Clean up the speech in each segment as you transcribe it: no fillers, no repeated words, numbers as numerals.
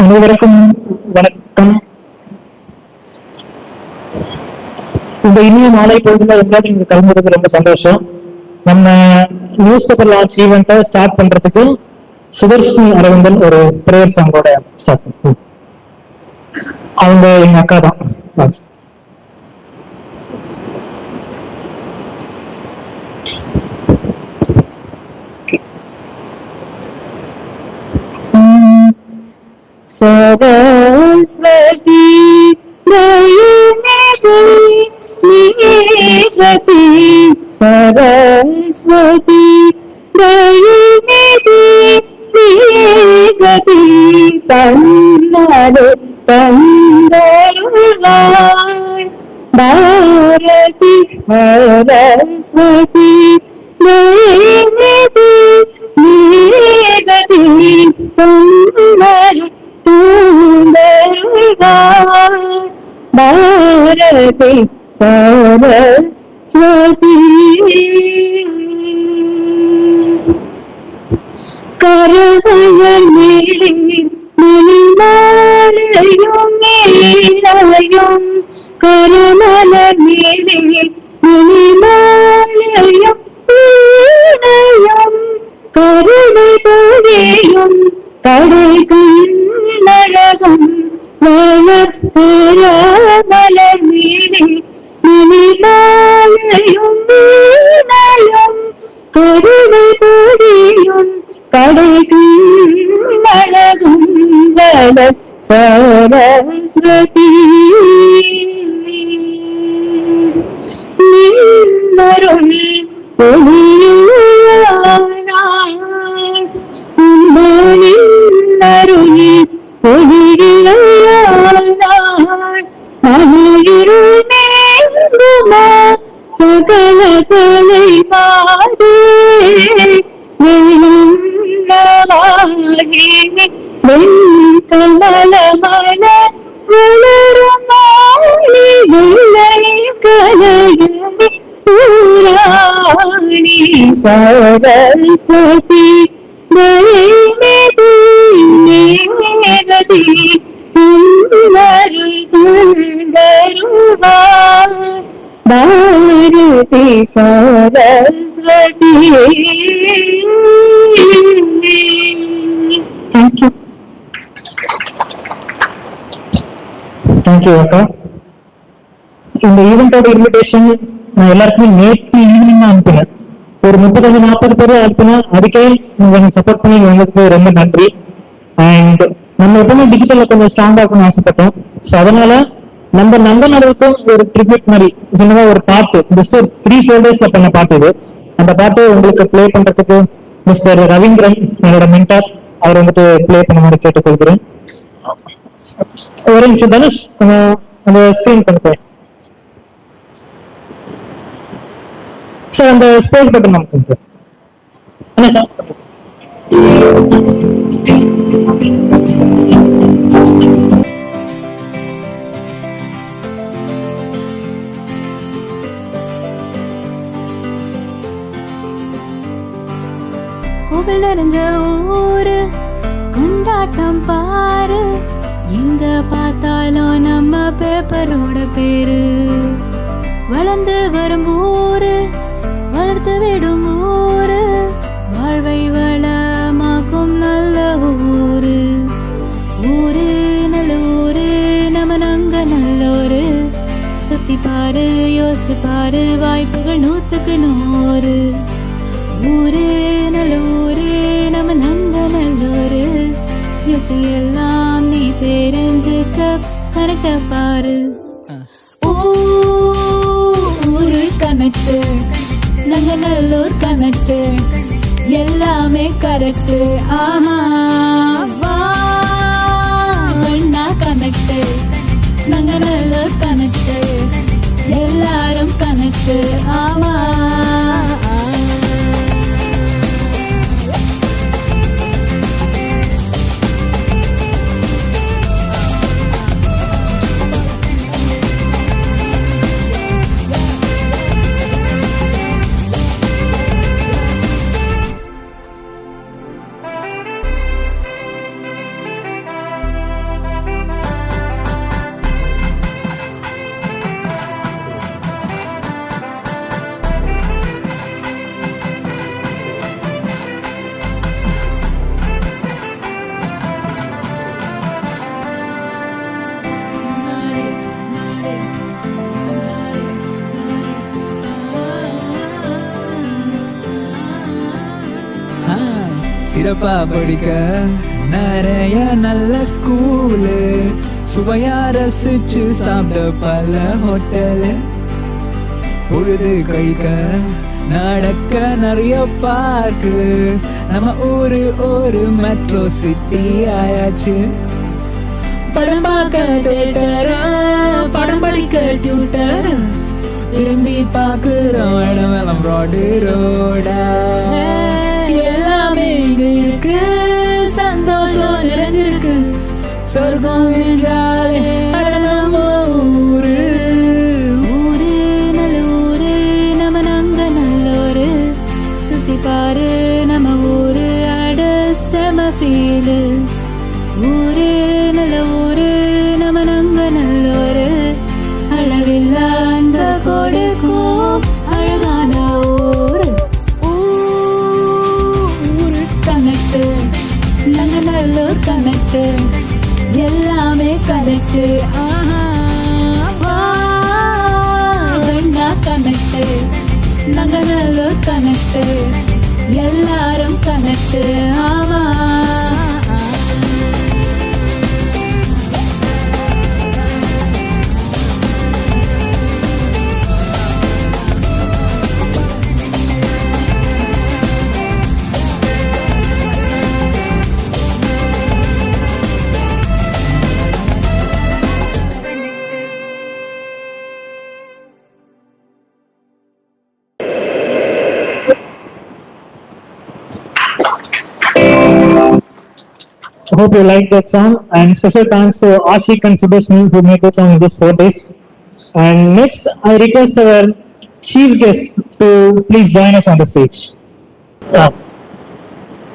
அனைவருக்கும் வணக்கம். இந்த இனிய மாலை பொழுதுல எல்லாரும் இங்க கலந்துறது ரொம்ப சந்தோஷம். நம்ம நியூஸ் பேப்பர் லான்ச் ஈவெண்ட்டை ஸ்டார்ட் பண்றதுக்கு சுதர்ஷினி அரவிந்தன் ஒரு பிரேயர் சாங்கோட ஸ்டார்ட் பண்ணுவோம். அவங்க எங்க அக்கா தான். சரஸ்வதி நீகதி சரஸ்வதி நீகதி தன்னாலே தந்தருளாய் பாரதி சரஸ்வதி நீகதி நீகதி தன்னாலே பாரதி சரஸ்வதி கரகயர் மேலில் மணிமாலையும் மேலையும் கரமலர் மேலில் மணிமாலையும் கருணை பொழியும் கடைகள் அழகும் வளர்த்தர மலர் மீனே மணிமாலையும் வீணையும் கருணை பொழியும் கடைகள் அழகும் வளர் சரஸ்வதி நின்னருள் சகல கலை பாடே கமல மல வளரும் கலையுமே பூராணி சரஸ்வதி நேகதி பாரதி சரஸ்வதி. தேங்க்யூ அக்கா. இந்த ஈவெண்டோட இன்விடேஷன் நான் எல்லாருக்குமே நேற்று ஈவினிங் தான் அனுப்பினேன். ஒரு 30-40 பேர் அனுப்பினேன். அதுக்கே நீங்க சப்போர்ட் பண்ணி வந்ததுக்கு ரொம்ப நன்றி. அண்ட் நம்ம எப்பவுமே டிஜிட்டல்ல கொஞ்சம் ஸ்ட்ராங்கா இருக்கணும்னு ஆசைப்பட்டோம். ஸோ அதனால நம்ம நண்பன் அளவுக்கும் ஒரு ட்ரிபியூட் மாதிரி சொன்னதா ஒரு பாட்டு ஜஸ்ட் ஒரு 3-4 days பண்ண பாட்டு இது. அந்த பாட்டு உங்களுக்கு பிளே பண்றதுக்கு மிஸ்டர் ரவீந்திரன் என்னோட மென்டார் அவர் வந்துட்டு பிளே பண்ண மாதிரி கேட்டுக்கொள்கிறேன். ஒரு நிமிஷம் தனுஷ் அந்த ஸ்கிரீன் பண்ணிப்பேன் சார். அந்த ஸ்பேஸ் பட்டன் நமக்கு சார் என்ன சார் கோவில் நிறைஞ்ச ஊரு கொண்டாட்டம் பாரு, எங்க பார்த்தாலும் நம்ம பேப்பரோட பேரு. வளர்ந்து வரும் ஊரு வளர்த்து விடும் ஊரு, வாழ்வை வளமாக்கும் நல்ல ஊரு. ஊரு நல்ல ஊரு நம்ம நாங்க நல்லோரு. சுத்தி பாரு யோசிச்சு பாரு வாய்ப்புகள் 100க்கு 100. ஊரு நல்ல ஊரு நம்ம நாங்க நல்லோரு. யோசி எல்லாம் நீ தெரிஞ்சுக்க கரெக்டா பாரு. ஊரு கனெக்ட் நாங்க நல்லூர் கனெக்ட் எல்லாமே கரெக்ட். ஆமா வாண்ணா கனெக்ட் நாங்க நல்லூர் கனெக்ட் எல்லாரும் கனெக்ட். ஆமா சிறப்பா படிக்க நிறைய நல்ல ஸ்கூலு, சுவையா ரசிச்சு சாப்பிட பல ஹோட்டலு, பொழுது கழிக்க நடக்க நிறைய பார்க்கு, நம்ம ஊரு ஒரு மெட்ரோ சிட்டி ஆயாச்சு. படம் பார்க்க தேட்டர், படம் படிக்க டியூட்டர், திரும்பி பார்க்கிறோம் இடமெல்லாம் ரோடு ரோடா, எல்லாமே இங்க இருக்கு, சந்தோஷம் நிறைஞ்சிருக்கு, சொர்க்கம் என்றாலே அட நம்ம ஊரு. ஊரு நல்ல ஊரு, நம்ம நாங்க நல்லோரு, சுத்தி பாரு நம்ம ஊரு, அட செம ஃபீலு. ஊரு நல்ல ஊரு, நம்ம நாங்க நல்லோரு, அளவில்லா அன்ப கொடுக்கும் அழகான ஊரு. ஊரு கனெக்ட், நாங்க நல்லோர் கனெக்ட், எல்லாமே கனெக்ட். அண்ணா கனெக்ட், நாங்க நல்லோர் கனெக்ட், எல்லாரும் கனெக்ட். ஆமா I hope you like that song, and special thanks to Ashik and Subhashni who made the song in just 4 days. And next, I request our chief guest to please join us on the stage.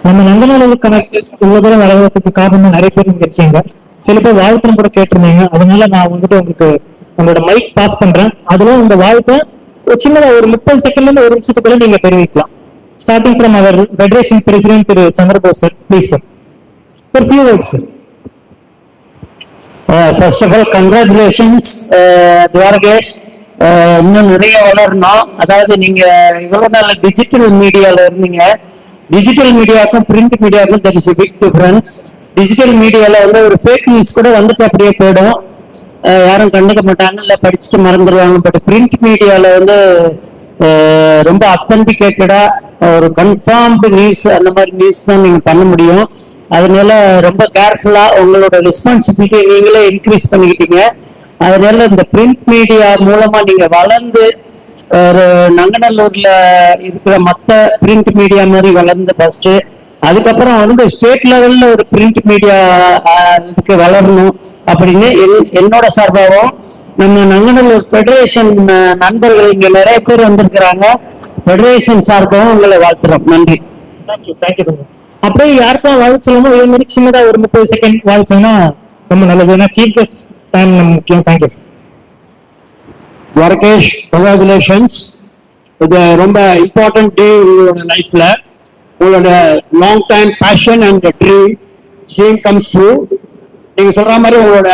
நம்ம Nanganallur connect இவ்வளவு தூரம் வளர்றதுக்கு காரணம் நிறைய பேர் இங்க இருக்கீங்க. சில பேர் வாழ்த்தும் கூட கேட்டிருந்தீங்க. அதனால நான் வந்துட்டு உங்களுக்கு உங்களோட மைக் பாஸ் பண்றேன். அதுல உங்க வாழ்த்தை ஒரு சின்னதா ஒரு 30 செகண்ட்ல இருந்து 1 நிமிஷத்துக்குள்ள நீங்க தெரிவிக்கலாம். Starting from our federation president Thiru Chandrabose sir, please sir. For few words. First of all, congratulations, Dwarakesh. இன்னும் நிறைய வளரணும். அதாவது நீங்க இவ்வளவு நாள் டிஜிட்டல் மீடியால இருந்தீங்க. டிஜிட்டல் மீடியாவுக்கும் பிரிண்ட் மீடியாவுக்கும் there is a big difference. Digital மீடியால வந்து ஒரு ஃபேக் நியூஸ் கூட வந்துட்டு அப்படியே போயிடும், யாரும் கண்டுக்க மாட்டாங்க, இல்லை படிச்சுட்டு மறந்துடுவாங்க. பட் பிரிண்ட் மீடியால வந்து ரொம்ப அத்தன்டிகேட்டடா ஒரு கன்ஃபார்ம்டு நியூஸ், அந்த மாதிரி நியூஸ் தான் நீங்க பண்ண முடியும். அதனால ரொம்ப கேர்ஃபுல்லா உங்களோட ரெஸ்பான்சிபிலிட்டி நீங்களே இன்க்ரீஸ் பண்ணிக்கிட்டீங்க. அதனால இந்த பிரிண்ட் மீடியா மூலமா நீங்க வளர்ந்து ஒரு நங்கநல்லூர்ல இருக்கிற மற்ற பிரிண்ட் மீடியா மாதிரி வளர்ந்து ஃபர்ஸ்ட், அதுக்கப்புறம் வந்து ஸ்டேட் லெவல்ல ஒரு பிரிண்ட் மீடியா இதுக்கு வளரணும் அப்படின்னு என்னோட சார்பாகவும் நம்ம நங்கநல்லூர் ஃபெடரேஷன் நண்பர்கள் இங்க நிறைய பேர் வந்திருக்கிறாங்க, ஃபெடரேஷன் சார்பாகவும் உங்களை வாழ்த்துறோம். நன்றி. Thank you sir. அப்படியே யாருக்கும் வாழ்த்து சொல்லணும், இதே மாதிரி சின்னதா ஒரு 30 செகண்ட் வாழ்த்துனா ரொம்ப நல்லது. ஏன்னா சீஃப் கெஸ்ட் டைம் முக்கியம். Thank you sir. துவாரகேஷ், கங்க்ராச்சுலேஷன்ஸ். இது ரொம்ப இம்பார்ட்டன்ட் டே உங்களோட லைஃப்ல. உங்களோட long time passion and dream comes true. நீங்க சொல்ற மாதிரி உங்களோட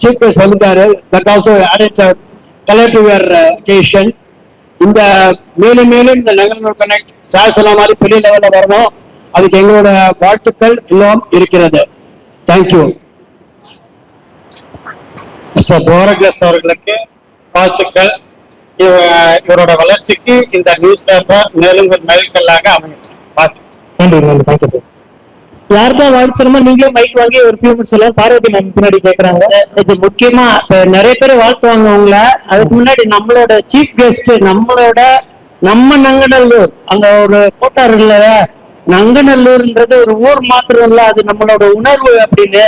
சீஃப் கெஸ்ட் வந்துட்டாரு. That also added colour to your occasion. இந்த மேலும் மேலும் இந்த நங்கநல்லூர் கனெக்ட் சார் சொன்ன மாதிரி பெரிய லெவல்ல வரணும். அதுக்கு எங்களோட வாழ்த்துக்கள் எல்லாம் இருக்கிறது. தேங்க்யூ. மிஸ்டர் துவாரகேஷ் அவர்களுக்கு வாழ்த்துக்கள். இவரோட வளர்ச்சிக்கு இந்த நியூஸ் பேப்பர் மேலும் ஒரு மைல்கல்லாக அமையும். நன்றி நன்றி. Thank you sir. யாருக்கும் வாழ்த்து சொல்லணுமா நீங்களே மைக் வாங்கி ஒரு ஃபியூ மினிட்ஸ் எல்லாம் பார்வதி மேம் பின்னாடி கேட்கறாங்க. இது முக்கியமா நிறைய பேர் வாழ்த்துவாங்க உங்களை. அதுக்கு முன்னாடி நம்மளோட சீஃப் கெஸ்ட் நம்ம நங்கநல்லூர் அங்க ஒரு போட்டார் இல்ல, நங்கநல்லூர்ன்றது ஒரு ஊர் மாத்திரம் இல்ல, அது நம்மளோட உணர்வு அப்படின்னு.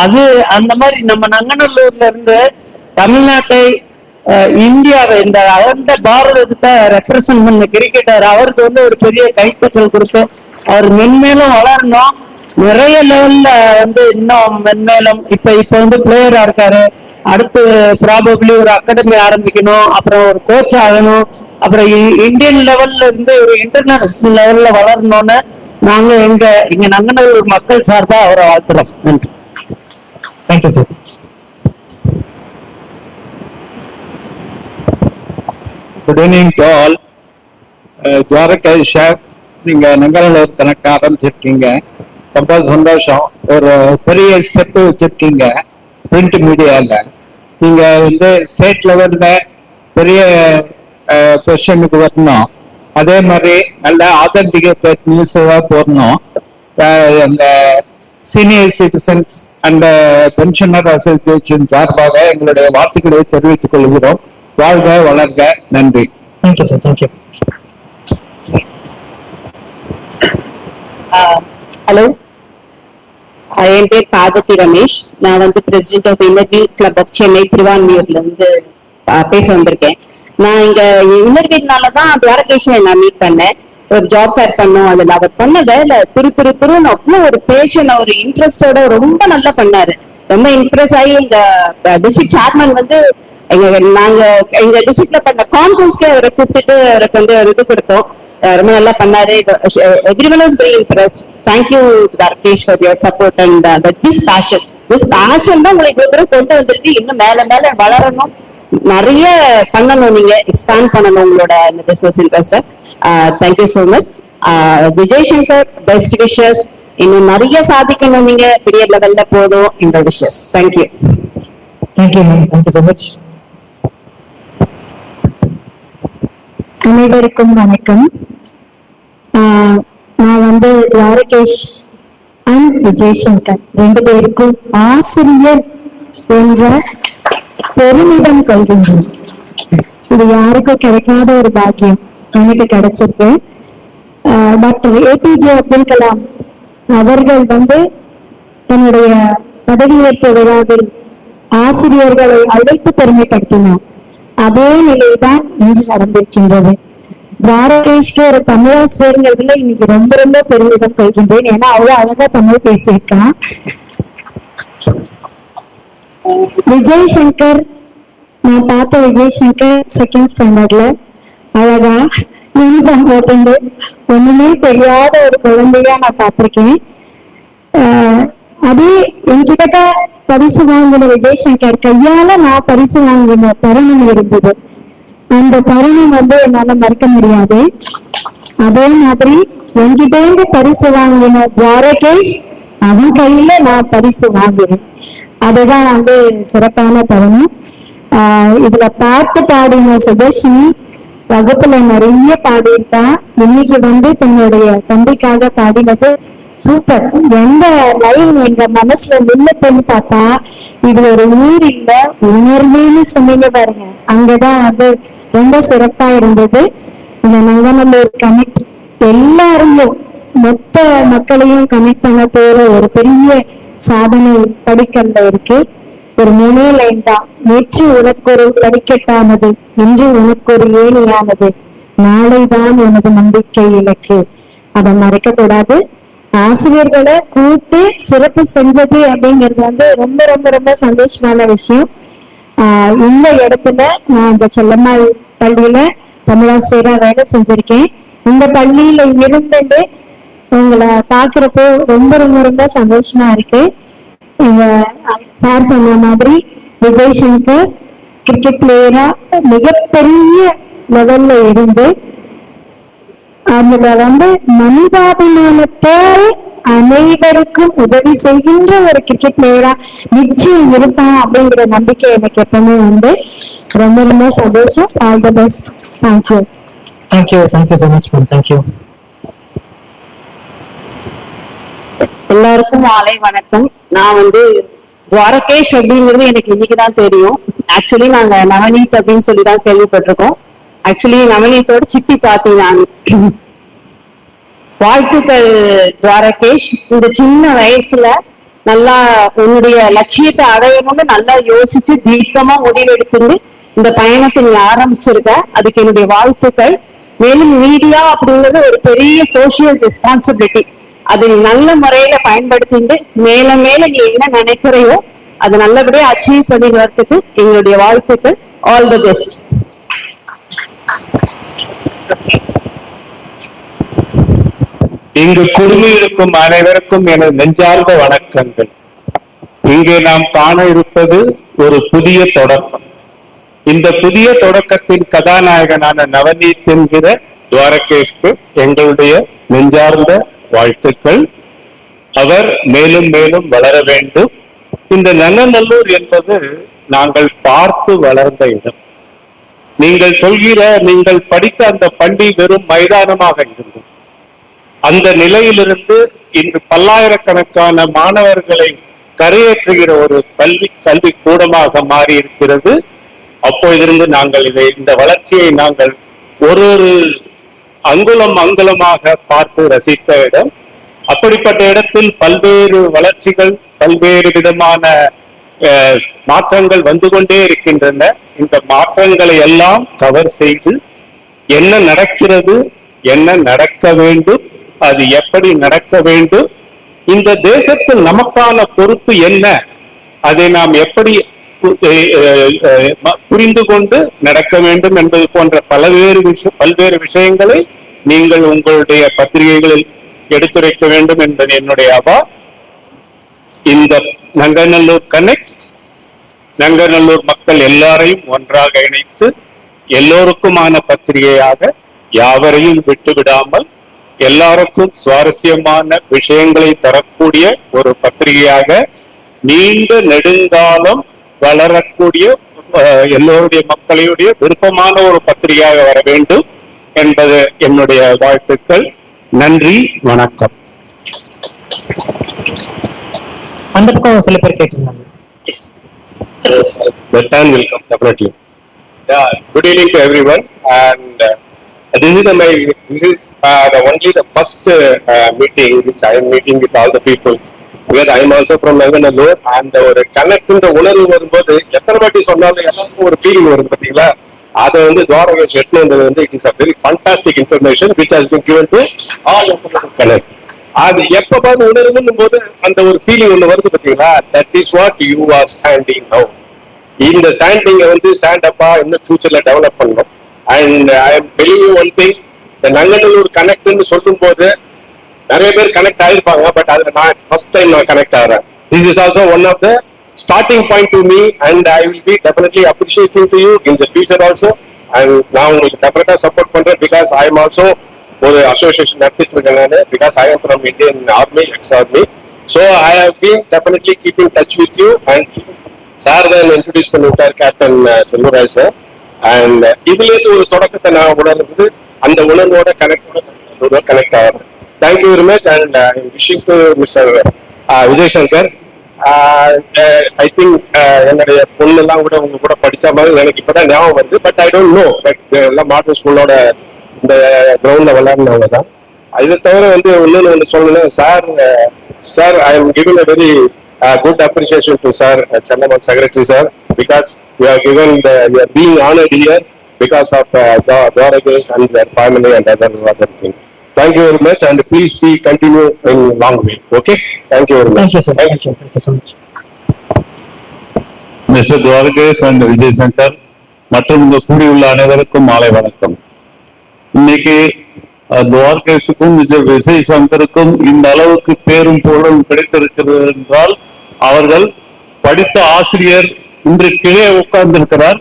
அது அந்த மாதிரி நம்ம நங்கநல்லூர்ல இருந்து தமிழ்நாட்டை, இந்தியாவை, இந்த அகண்ட பாரதத்தை ரெப்ரசன்ட் பண்ண கிரிக்கெட்டர் அவருக்கு வந்து ஒரு பெரிய கைத்தட்டல் கொடுத்து அவர் மென்மேலும் வளரணும். நிறைய லெவல்ல வந்து இன்னும் மென்மேலும் இப்ப வந்து பிளேயரா இருக்காரு. அடுத்து ப்ராபப்ளி ஒரு அகாடமி ஆரம்பிக்கணும், அப்புறம் ஒரு கோச் ஆகணும், அப்புறம் இந்தியன் லெவல்ல இருந்து ஒரு இன்டர்நேஷனல் லெவல்ல வளரணும்னு நாங்க இங்க நங்கநல்லூர் மக்கள் சார்பா அவரை வாழ்த்துறோம். நன்றி. Thank you sir. Good evening to all. Dwarakesh, நீங்க நங்கநல்லூர் கனெக்ட் ஆரம்பிச்சிருக்கீங்க, ரொம்ப சந்தோஷம். ஒரு பெரிய ஸ்டெப் வச்சிருக்கீங்க பிரிண்ட் மீடியால. நீங்க வந்து ஸ்டேட் லெவல்ல பெரிய பொசிஷனுக்கு வரணும். அதே மாதிரி நல்ல ஆத்தன்டிகேட்டட் நியூஸ் போடணும். அந்த senior citizens and pensioner association சார்பாக எங்களுடைய வாழ்த்துக்களை தெரிவித்துக் கொள்கிறோம். வாழ்க வளர்க. நன்றி. Thank you sir. தேங்க்யூ. ஹலோ, என் பேர் பார்வதி ரமேஷ். நான் வந்து president of Inner Wheel Club of Chennai திருவான்மியூர்ல இருந்து பேச வந்திருக்கேன். நான் இங்க இன்னர்வீல்னாலதான் துவாரகேஷனை நான் மீட் பண்ணேன். ஒரு ஜாப் ஃபேர் பண்ணோம். அதுல அவர் பண்ண வேலை திருன்னு அவ்வளவு ஒரு பேஷன், ஒரு இன்ட்ரெஸ்டோட ரொம்ப நல்லா பண்ணாரு. ரொம்ப இம்ப்ரெஸ் ஆகி எங்க டிஸ்ட்ரிக்ட் சேர்மன் வந்து நாங்க எங்க டிஸ்ட்ரிக்ட்ல பண்ண கான்ஃபரன்ஸ்க்கே அவரை கூப்பிட்டுட்டு அவருக்கு வந்து இது கொடுத்தோம். ரொம்ப நல்லா பண்ணாரு. Everyone was very impressed. Thank you Rakesh for your support and this passion தான் உங்களை இவ்வளவு தூரம் கொண்டு வந்துருக்கு. இன்னும் மேல மேல வளரணும், நிறைய பண்ணணும், நீங்க எக்ஸ்பேண்ட் பண்ணணும் உங்களோட இந்த business interest. Thank you so much. Vijay Shankar, best wishes. இன்னும் நிறைய சாதிக்கணும், நீங்க பெரிய லெவல்ல போதும். என்னோட wishes. Thank you. Thank you ma'am. Thank you so much. அனைவருக்கும் வணக்கம். நான் வந்து துவாரகேஷ் அண்ட் விஜய் சங்கர் 2 பேருக்கும் ஆசிரியர் என்ற பெருமிதம் கொள்கின்றேன். இது யாருக்கும் கிடைக்காத ஒரு பாக்கியம் எனக்கு கிடைச்சிருக்கு. டாக்டர் ஏபிஜே அப்துல் கலாம் அவர்கள் வந்து தன்னுடைய பதவியேற்பு விழாவில் ஆசிரியர்களை அழைத்து பெருமைப்படுத்தினார். அதே நிலைதான் இன்று நடந்திருக்கின்றது. துவாரகேஷ்க்கு ஒரு தமிழாசிரியர்கள்ல இன்னைக்கு ரொம்ப ரொம்ப பெருமிதம் கொள்கின்றேன். ஏன்னா அவ்வளவு அழகா தமிழ் பேசியிருக்கான். விஜய் சங்கர், நான் பார்த்த விஜய் சங்கர் 2nd ஸ்டாண்டர்ட்ல அழகா யூனிஃபார்ம் போட்டு ஒண்ணுமே தெரியாத ஒரு குழந்தையா நான் பார்த்திருக்கேன். அதே என்கிட்ட பரிசு வாங்கின விஜய் சங்கர் கையால நான் பரிசு வாங்கின தருணம் இருந்தது. அந்த தருணம் வந்து என்னால மறக்க முடியாது. அதே மாதிரி என்கிட்ட இருந்து பரிசு வாங்கின துவாரகேஷ் அவன் கையில நான் பரிசு வாங்குறேன். அதுதான் வந்து சிறப்பான தருணம். இதுல பாட்டு பாடின சுதர்ஷினி வகுப்புல நிறைய பாடியிருக்கா. இன்னைக்கு வந்து தன்னுடைய தம்பிக்காக பாடினது சூப்பர். எந்த லைன் எங்க மனசுல நின்னுன்னு பார்த்தா, இது ஒரு ஊர் இல்ல உணர்வுன்னு சொன்னீங்க பாருங்க, அங்கதான் வந்து ரொம்ப சிறப்பா இருந்தது. இந்த நங்கநல்லூர் கனெக்ட் எல்லாரையும் மொத்த மக்களையும் கனெக்ட் பண்ண போற ஒரு பெரிய சாதனை படிக்கல்ல இருக்கு. ஒரு 3 லைன் தான். நேற்று உனக்கொரு படிக்கட்டானது, இன்று உனக்கொரு ஏணியானது, நாளைதான் உனது நம்பிக்கை இலக்கு. அதை மறைக்க கூடாது. ஆசிரியர்களை கூட்டு சிறப்பு செஞ்சது அப்படிங்கிறது வந்து ரொம்ப ரொம்ப ரொம்ப சந்தோஷமான விஷயம். இந்த இடத்துல நான் இந்த செல்லம்மாள் பள்ளியில தமிழாசிரியரா வேலை செஞ்சிருக்கேன். இந்த பள்ளியில இருந்துட்டு உங்களை பாக்குறப்போ ரொம்ப ரொம்ப ரொம்ப சந்தோஷமா இருக்கு. இங்க சார் சொன்ன மாதிரி விஜய் சங்கர் கிரிக்கெட் பிளேயரா மிகப்பெரிய லெவல்ல இருந்து அதுல வந்து மனிதாபிமானத்தோடு அனைவருக்கும் உதவி செய்கின்ற ஒரு கிரிக்கெட் பிளேயரா நிச்சயம் இருப்பான் அப்படிங்கிற நம்பிக்கை எனக்கு எப்பவுமே உண்டு. ரொம்ப ரொம்ப சந்தோஷம். All the best. Thank you. Thank you. Thank you so much ma'am. Thank you. எல்லாருக்கும் மாலை வணக்கம். நான் வந்து துவாரகேஷ் அப்படிங்கிறது எனக்கு இன்னைக்குதான் தெரியும். ஆக்சுவலி நாங்க நவநீத் அப்படின்னு சொல்லிதான் கேள்விப்பட்டிருக்கோம். ஆக்சுவலி நவநீத்தோட சித்தி பாட்டி நான். வாழ்த்துக்கள் துவாரகேஷ். இந்த சின்ன வயசுல நல்லா உன்னுடைய லட்சியத்தை அடையணும்னு நல்லா யோசிச்சு தீர்க்கமா முடிவெடுத்துட்டு இந்த பயணத்தை நீ ஆரம்பிச்சிருக்க. அதுக்கு என்னுடைய வாழ்த்துக்கள். மேலும் மீடியா அப்படிங்கிறது ஒரு பெரிய சோசியல் ரெஸ்பான்சிபிலிட்டி. அதை நல்ல முறையில பயன்படுத்திட்டு மேல மேல நீ என்ன நினைக்கிறையோ அதை நல்லபடியா அச்சீவ் பண்ணி வரதுக்கு எங்களுடைய வாழ்த்துக்கள். All the best. இங்கு குழுமி இருக்கும் அனைவருக்கும் எனது நெஞ்சார்ந்த வணக்கங்கள். இங்கே நாம் காண இருப்பது ஒரு புதிய தொடக்கம். இந்த புதிய தொடக்கத்தின் கதாநாயகனான நவநீத் என்கிற துவாரகேஷ்க்கு எங்களுடைய நெஞ்சார்ந்த வாழ்த்துக்கள். அவர் மேலும் மேலும் வளர வேண்டும். இந்த நங்கநல்லூர் என்பது நாங்கள் பார்த்து வளர்ந்த இடம். நீங்கள் சொல்கிற, நீங்கள் படித்த அந்த பள்ளி வெறும் மைதானமாக இருந்தது. அந்த நிலையிலிருந்து இன்று பல்லாயிரக்கணக்கான மாணவர்களை கரையேற்றுகிற ஒரு கல்வி கூடமாக மாறி இருக்கிறது. அப்போதிலிருந்து நாங்கள் இந்த வளர்ச்சியை நாங்கள் ஒரு அங்குலமாக பார்த்து ரசித்த இடம். அப்படிப்பட்ட இடத்தில் பல்வேறு வளர்ச்சிகள், பல்வேறு விதமான மாற்றங்கள் வந்து கொண்டே இருக்கின்றன. இந்த மாற்றங்களை எல்லாம் கவர் செய்து என்ன நடக்கிறது, என்ன நடக்க வேண்டும், அது எப்படி நடக்க வேண்டும், இந்த தேசத்தில் நமக்கான பொறுப்பு என்ன, அதை நாம் எப்படி புரிந்து கொண்டு நடக்க வேண்டும் என்பது போன்ற பல்வேறு விஷயங்களை நீங்கள் உங்களுடைய பத்திரிகைகளில் எடுத்துரைக்க வேண்டும் என்பது என்னுடைய அவா. இந்த நங்கநல்லூர் கனெக்ட் நங்கநல்லூர் மக்கள் எல்லாரையும் ஒன்றாக இணைத்து எல்லோருக்குமான பத்திரிகையாக, யாவரையும் விட்டுவிடாமல் எல்லாருக்கும் சுவாரஸ்யமான விஷயங்களை தரக்கூடிய ஒரு பத்திரிகையாக, நீண்ட நெடுங்காலம் வளரக்கூடிய எல்லோருடைய மக்களுடைய விருப்பமான ஒரு பத்திரிகையாக வர வேண்டும் என்பது என்னுடைய வாழ்த்துக்கள். நன்றி, வணக்கம். அந்த பக்கம் சில பேர் கேட்டிருந்தாங்க. The turn will come definitely. Yeah, good evening to everyone, and this is the first meeting which I am meeting with all the people. Because I am also from Nanganallur, and ஒரு connect உணர்வு வரும்போது எத்தனை வாட்டி சொன்னாலும் எல்லாருக்கும் ஒரு feeling வருது பாத்தீங்களா. அதை துவாரகேஷ் எட்டு வந்தது it is a very fantastic information which has been given to all of us connect. அது எப்பவாவது உணர்வுன்னும் போது அந்த ஒரு ஃபீலிங் ஒண்ணு வருது பாத்தீங்களா. That is what you are standing now. இந்த ஸ்டாண்டிங்கை ஸ்டாண்ட் அப்பா இன்னும் ஃபியூச்சர்ல டெவலப் பண்ணணும். And I am telling you one thing, இந்த நங்கநல்லூர் கனெக்ட்னு சொல்லும் போது நிறைய பேர் கனெக்ட் ஆயிருப்பாங்க, பட் அதுல நான் ஃபர்ஸ்ட் டைம் நான் கனெக்ட் ஆகிறேன். This is also one of the starting point to me, and I will be definitely appreciating to you in the future also. And நான் உங்களுக்கு டெஃபினட்டா சப்போர்ட் பண்றேன். பிகாஸ் ஐ எம் ஆல்சோ ஒரு association நடத்திட்டு இருக்கேன் நான். Because I am from Indian army, ex army. So I have been definitely keeping touch with you. And sir தான் introduce பண்ணி விட்டார், கேப்டன் செல்வராஜ் சார். அண்ட் இதுல இருந்து ஒரு தொடக்கத்தை நான் உணர்ந்து அந்த உணர்வோட கனெக்டோட கனெக்ட் ஆகிறேன். Thank you very much. And wishing to mister Vijay Shankar. I think என்னுடைய பொண்ணெல்லாம் கூட உங்க கூட படிச்ச மாதிரி எனக்கு இப்பதான் ஞாபகம் வருது. But I don't know but எல்லாம் மாடர்ன் ஸ்கூலோட இந்த கிரவுண்ட்ல விளையாடினவங்க தான். இதை தவிர இன்னொன்னு சொல்லணும் sir, I am giving a very good appreciation to sir, Chandaman secretary sir, because we are given we are being honored here because of Dwaragesh and their family and other things. Thank you very much, and please continue in long way. Okay, thank you very much. Thank you sir. Thank you so much. Mr. Dwaragesh and Vijay Shankar மற்றும் இந்த கூடியுள்ள அனைவருக்கும் மாலை வணக்கம். இன்னைக்கு துவாரகேஷுக்கும் விஜய் சங்கருக்கும் இந்த அளவுக்கு பேரும் புகழும் கிடைத்திருக்கிறது என்றால் அவர்கள் படித்த ஆசிரியர் இன்று கீழே உட்கார்ந்திருக்கிறார்,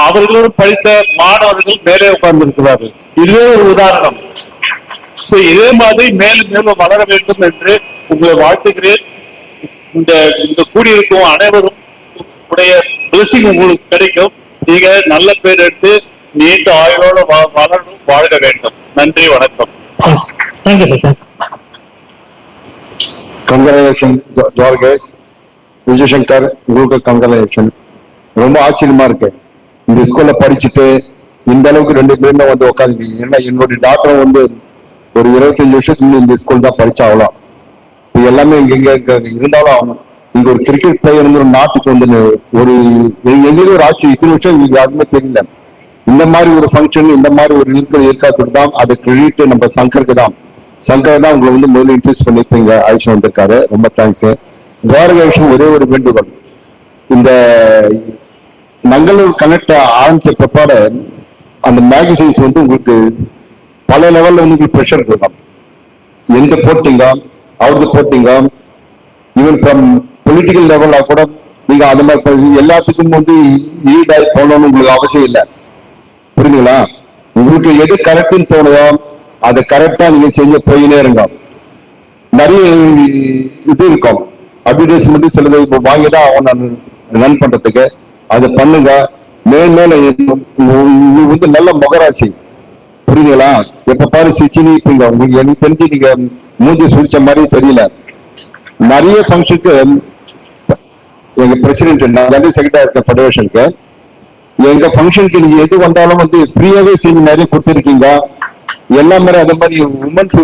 அவர்களோடு படித்த மாணவர்கள் மேலே உட்கார்ந்திருக்கிறார்கள். இதுவே ஒரு உதாரணம். இதே மாதிரி மேலும் மேலும் வளர வேண்டும் என்று உங்களை வாழ்த்துகிறேன். இந்த கூடியிருக்கும் அனைவரும் உடைய பிளஸிங் உங்களுக்கு கிடைக்கும். நீங்க நல்ல பேர் எடுத்து நீண்ட ஆயுளோட வளரணும், வாழ்க வேண்டும். நன்றி, வணக்கம். Thank you sir. Congratulation Dwarakesh, Vijay Shankar, உங்களுக்கு கங்க்ராச்சுலேஷன். ரொம்ப ஆச்சரியமா இருக்கு இந்த ஸ்கூல்ல படிச்சுட்டு இந்த அளவுக்கு 2 பேருமே உட்காந்துருக்கீங்க. ஏன்னா என்னுடைய டாக்டர் ஒரு 25 வருஷத்துக்கு இந்த ஸ்கூல் தான் படிச்சா அவ்வளோ. இது எல்லாமே இங்க இருந்தாலும் இங்க ஒரு கிரிக்கெட் பிளேயர் ஒரு நாட்டுக்கு ஒரு எங்களுக்கு ஒரு ஆட்சி இத்தனை வருஷம் இங்க யாருமே தெரியல. இந்த மாதிரி ஒரு ஃபங்க்ஷன், இந்த மாதிரி ஒரு இருக்காது தான் அது கிரெடிட் நம்ம சங்கருக்கு தான். சங்கர் தான் உங்களை முதல்ல இன்ட்ரெஸ்ட் பண்ணிருப்பீங்க, ஆயிஷா வந்திருக்காரு. ரொம்ப தேங்க்ஸ். துவாரகேஷன் ஒரே ஒரு வேண்டுகோள், இந்த நங்கநல்லூர் கனெக்ட் ஆரம்பிச்ச பிற்பாடு அந்த மேகசைன்ஸ் உங்களுக்கு பல லெவல்ல உங்களுக்கு ப்ரெஷர் இருக்கும். எந்த போட்டிங்க அவருக்கு போட்டிங்க, ஈவன் ஃப்ரம் பொலிட்டிக்கல் லெவலா கூட நீங்க அந்த மாதிரி எல்லாத்துக்கும் ஈடாகி போகணும்னு உங்களுக்கு அவசியம் இல்லை. புரியுதுங்களா? உங்களுக்கு எது கரெக்ட்னு தோணுதோ அதை கரெக்டா நீங்க செஞ்சு போயினே இருங்க. நிறைய இது இருக்கும், அட்வர்டைஸ்மெண்ட் சிலது இப்போ வாங்கிதான் அவன் ரன் பண்றதுக்கு. அதை பண்ணுங்க. மேல வந்து நல்ல முகராசி, புரியுதுங்களா? எப்ப பாரு சிச்சினி இருப்பீங்க. உங்களுக்கு எனக்கு தெரிஞ்சு நீங்க மூஞ்சி சுழிச்ச மாதிரி தெரியல. நிறைய ஃபங்க்ஷனுக்கு எங்க பிரசிடென்ட், நான் ஜெனரல் செக்ரட்டரி இருக்க ஃபெடரேஷனுக்கு, எங்க ஃபங்க்ஷனுக்கு நீங்க எது வந்தாலும் வந்து ஃப்ரீயாவே செஞ்சு நிறைய கொடுத்துருக்கீங்க. எல்லா மாதிரி அதே மாதிரி உமன்ஸ்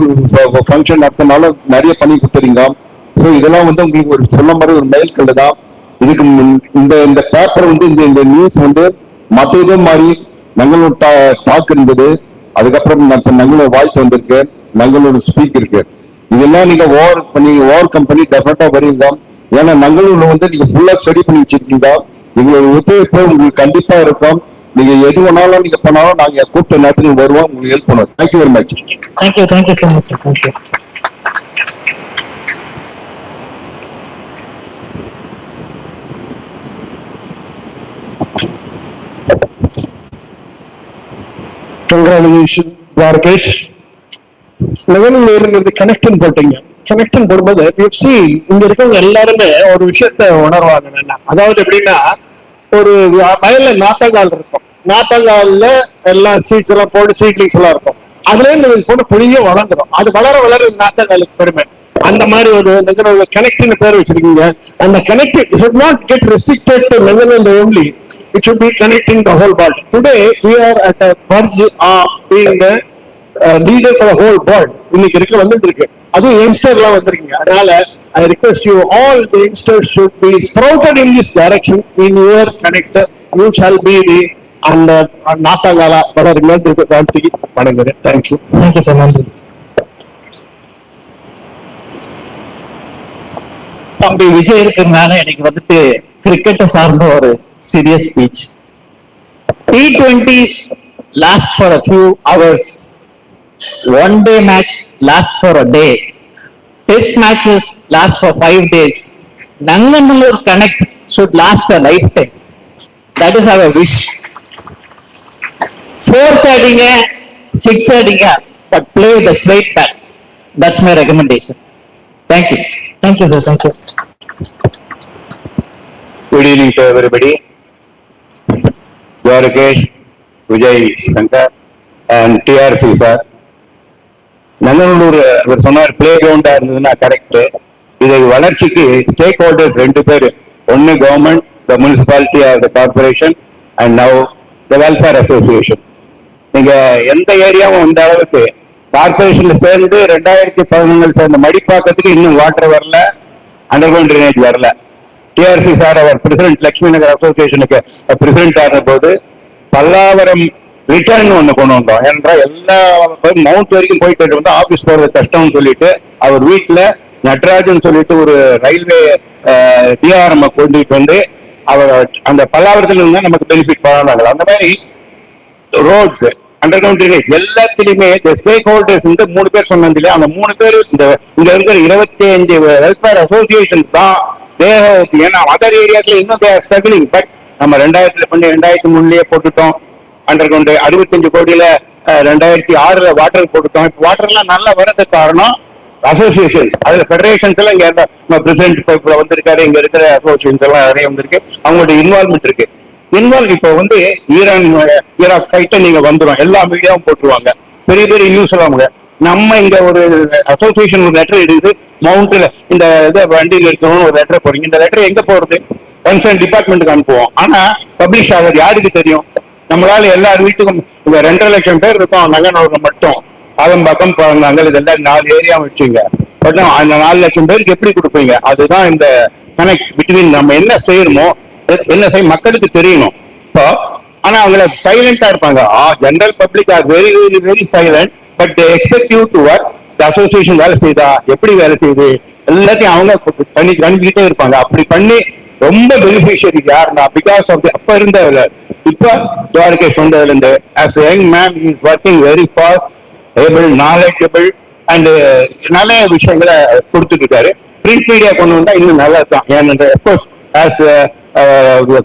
ஃபங்க்ஷன் நடத்தினாலும் நிறைய பண்ணி கொடுத்துறீங்க. ஸோ இதெல்லாம் வந்து உங்களுக்கு ஒரு சொல்ல மாதிரி ஒரு மைல் கல்லு தான். இதுக்கு இந்த பேப்பர் வந்து இந்த நியூஸ் வந்து மற்ற இதே மாதிரி நங்களோட டாக் இருந்தது, அதுக்கப்புறம் நங்களோட வாய்ஸ் வந்திருக்கு, நங்களோட ஸ்பீக் இருக்கு. இதெல்லாம் நீங்க ஓவர் கம்பெனி டெஃபினட்டா வருவீங்க. ஏன்னா நங்களூர்ல வந்து நீங்க ஃபுல்லா ஸ்டடி பண்ணி வச்சிருக்கீங்க. எங்களோட ஒத்துழைப்பு உங்களுக்கு கண்டிப்பா இருக்கும். நீங்க எது வேணாலும் நீங்க பண்ணாலும் நாங்க கூப்பிட்ட நேரத்துக்கு வருவோம், உங்களுக்கு ஹெல்ப் பண்ணுவோம். Thank you very much. Thank you so much. Thank you. Congratulation Dwarakesh. லெவலில் கனெக்டன் போட்டீங்க. கனெக்டன் போடும்போது இங்க இருக்கவங்க எல்லாருமே ஒரு விஷயத்த உணர்வாங்க. அதாவது எப்படின்னா, ஒரு வயல்ல நாத்தங்கால் இருக்கும், நாத்தங்கால்ல எல்லாம் சீட்ஸ் எல்லாம் போட்டு சீட்லிங்ஸ் எல்லாம் இருக்கும். அதுல இருந்து போட்டு புளிய வளர்ந்துடும். அது வளர வளர நாத்தங்காலுக்கு பெருமை. அந்த மாதிரி ஒரு கனெக்டிங் பேர் வச்சிருக்கீங்க. அந்த connecting should not get restricted to Nagaland only. It should be connecting the whole world. Today we are at the verge of being the leader for the whole world. இன்னைக்கு இருக்க வந்துட்டு இருக்கு. அதுவும் யங்ஸ்டர் எல்லாம் வந்திருக்கீங்க. அதனால I request you all the youngsters should be sprouted in this direction. In your connector, you shall be the and நாத்தாங்காலா வளருங்க. வாழ்த்துக்கு வணங்குறேன். தேங்க்யூ. Thank you sir. நன்றி. தம்பி விஜய் இருக்கிறதுனால எனக்கு வந்துட்டு கிரிக்கெட்டை சார்ந்த ஒரு serious speech. T20s last for a few hours. One day match lasts for a day. Test matches last for 5 days. Nanganallur Connect should last a lifetime. That is our wish. 4 அடிங்க, 6 அடிங்க, but play the straight bat. That's my recommendation. Thank you. Thank you sir. Thank you. Good evening to everybody. Dwarakesh, Vijay Shankar and TRC sir. Nanganallur அவர் சொன்னார் play கிரவுண்டா இருந்ததுன்னா correct. இதை வளர்ச்சிக்கு stack holders 2 பேர், ஒன்னு government, the municipality R the corporation, and now the welfare association. நீங்க எந்த ஏரியாவும் இந்த அளவுக்கு கார்பரேஷன்ல சேர்ந்து 2011 சேர்ந்த மடிப்பாக்கத்துக்கு இன்னும் வாட்டர் வரல, அண்டர் கிரவுண்ட் ட்ரைனேஜ் வரல. டிஆர்சி சார் அவர் பிரசிடென்ட் லட்சுமி நகர் அசோசியேஷனுக்கு பிரசிடென்ட் ஆன போது பல்லாவரம் ரிட்டர்ன் ஒண்ணு கொண்டு வந்தோம். ஏனென்றால் எல்லா மவுண்ட் வரைக்கும் போயிட்டு வந்து ஆபீஸ் போறது கஷ்டம்னு சொல்லிட்டு அவர் வீட்டுல நட்ராஜன் சொல்லிட்டு ஒரு ரயில்வே டிஆர்எம் கொண்டுட்டு வந்து அவர் அந்த பல்லாவரத்துல இருந்தா நமக்கு பெனிஃபிட் பண்ணாங்க. அந்த மாதிரி ரோட்ஸ், அண்டர் கிரவுண்ட் ட்ரைனேஜ் எல்லாத்திலுமே ஸ்டேக் ஹோல்டர்ஸ் வந்து 3 பேர் சொன்னது இல்லையா, அந்த 3 பேர் இங்க இருக்கிற 25 வெல்ஃபேர் அசோசியேஷன்ஸ் தான் தேவ. ஏன்னா அதர் ஏரியாஸ்ல இன்னும் ஸ்ட்ரகிளிங். பட் நம்ம 2003 போட்டுட்டோம் அண்டர் கிரவுண்ட். 65 கோடியில 2006 வாட்டர் போட்டுட்டோம். இப்போ வாட்டர் எல்லாம் நல்லா வர்றதுக்கு காரணம் அசோசியேஷன்ஸ். அதுல ஃபெடரேஷன்ஸ் எல்லாம் இங்க பிரசிடென்ட் வந்திருக்காரு, இங்க இருக்கிற அசோசியேஷன்ஸ் எல்லாம் நிறைய வந்திருக்கு, அவங்களோட இன்வால்மெண்ட் இருக்கு. இப்போ வந்து ஈராக் ஃபைட்டை நீங்க வந்துடும், எல்லா மீடியாவும் போட்டுருவாங்க, பெரிய பெரிய நியூஸ் எல்லாம். நம்ம இங்க ஒரு அசோசியேஷன் ஒரு லெட்டர் எடுக்குது, மவுண்ட்ல இந்த இதை வண்டியில் இருக்கணும் ஒரு லெட்டர் போறீங்க. இந்த லெட்டர் எங்க போறது? கன்சர்ன் டிபார்ட்மெண்ட்டுக்கு அனுப்புவோம். ஆனா பப்ளிஷ் ஆகுது யாருக்கு தெரியும்? நம்மளால எல்லார் வீட்டுக்கும் இங்க 2.5 லட்சம் பேர் இருக்கோம் நங்கநல்லூர்ல மட்டும். ஆதம்பாக்கம் நாங்கள் இதெல்லாம் 4 ஏரியா வச்சுங்க. பட் அந்த 4 லட்சம் பேருக்கு எப்படி கொடுப்பீங்க? அதுதான் இந்த கனெக்ட் பிட்வீன். நம்ம என்ன செய்யணுமோ என்ன செய்ய மக்களுக்கு தெரியணும். இப்போ ஆனா அவங்கள சைலண்டா இருப்பாங்க. General public are very very very silent. But they expect you to work. Association வேலை செய்தா, எப்படி வேலை செய்யுது, எல்லாத்தையும் அவங்க கணிக்கிட்டே இருப்பாங்க. அப்படி பண்ணி ரொம்ப பெனிஃபிஷியரி யாருன்னா பிகாஸ் ஆஃப் அப்ப இருந்த இப்ப துவாரகேஷ் வந்ததுல இருந்து as a young man he is working very fast, able, knowledgeable and நிறைய விஷயங்களை கொடுத்துட்டு இருக்காரு. பிரிண்ட் மீடியா கொண்டு வந்தா இன்னும் நல்லா தான். ஏன்னா of course as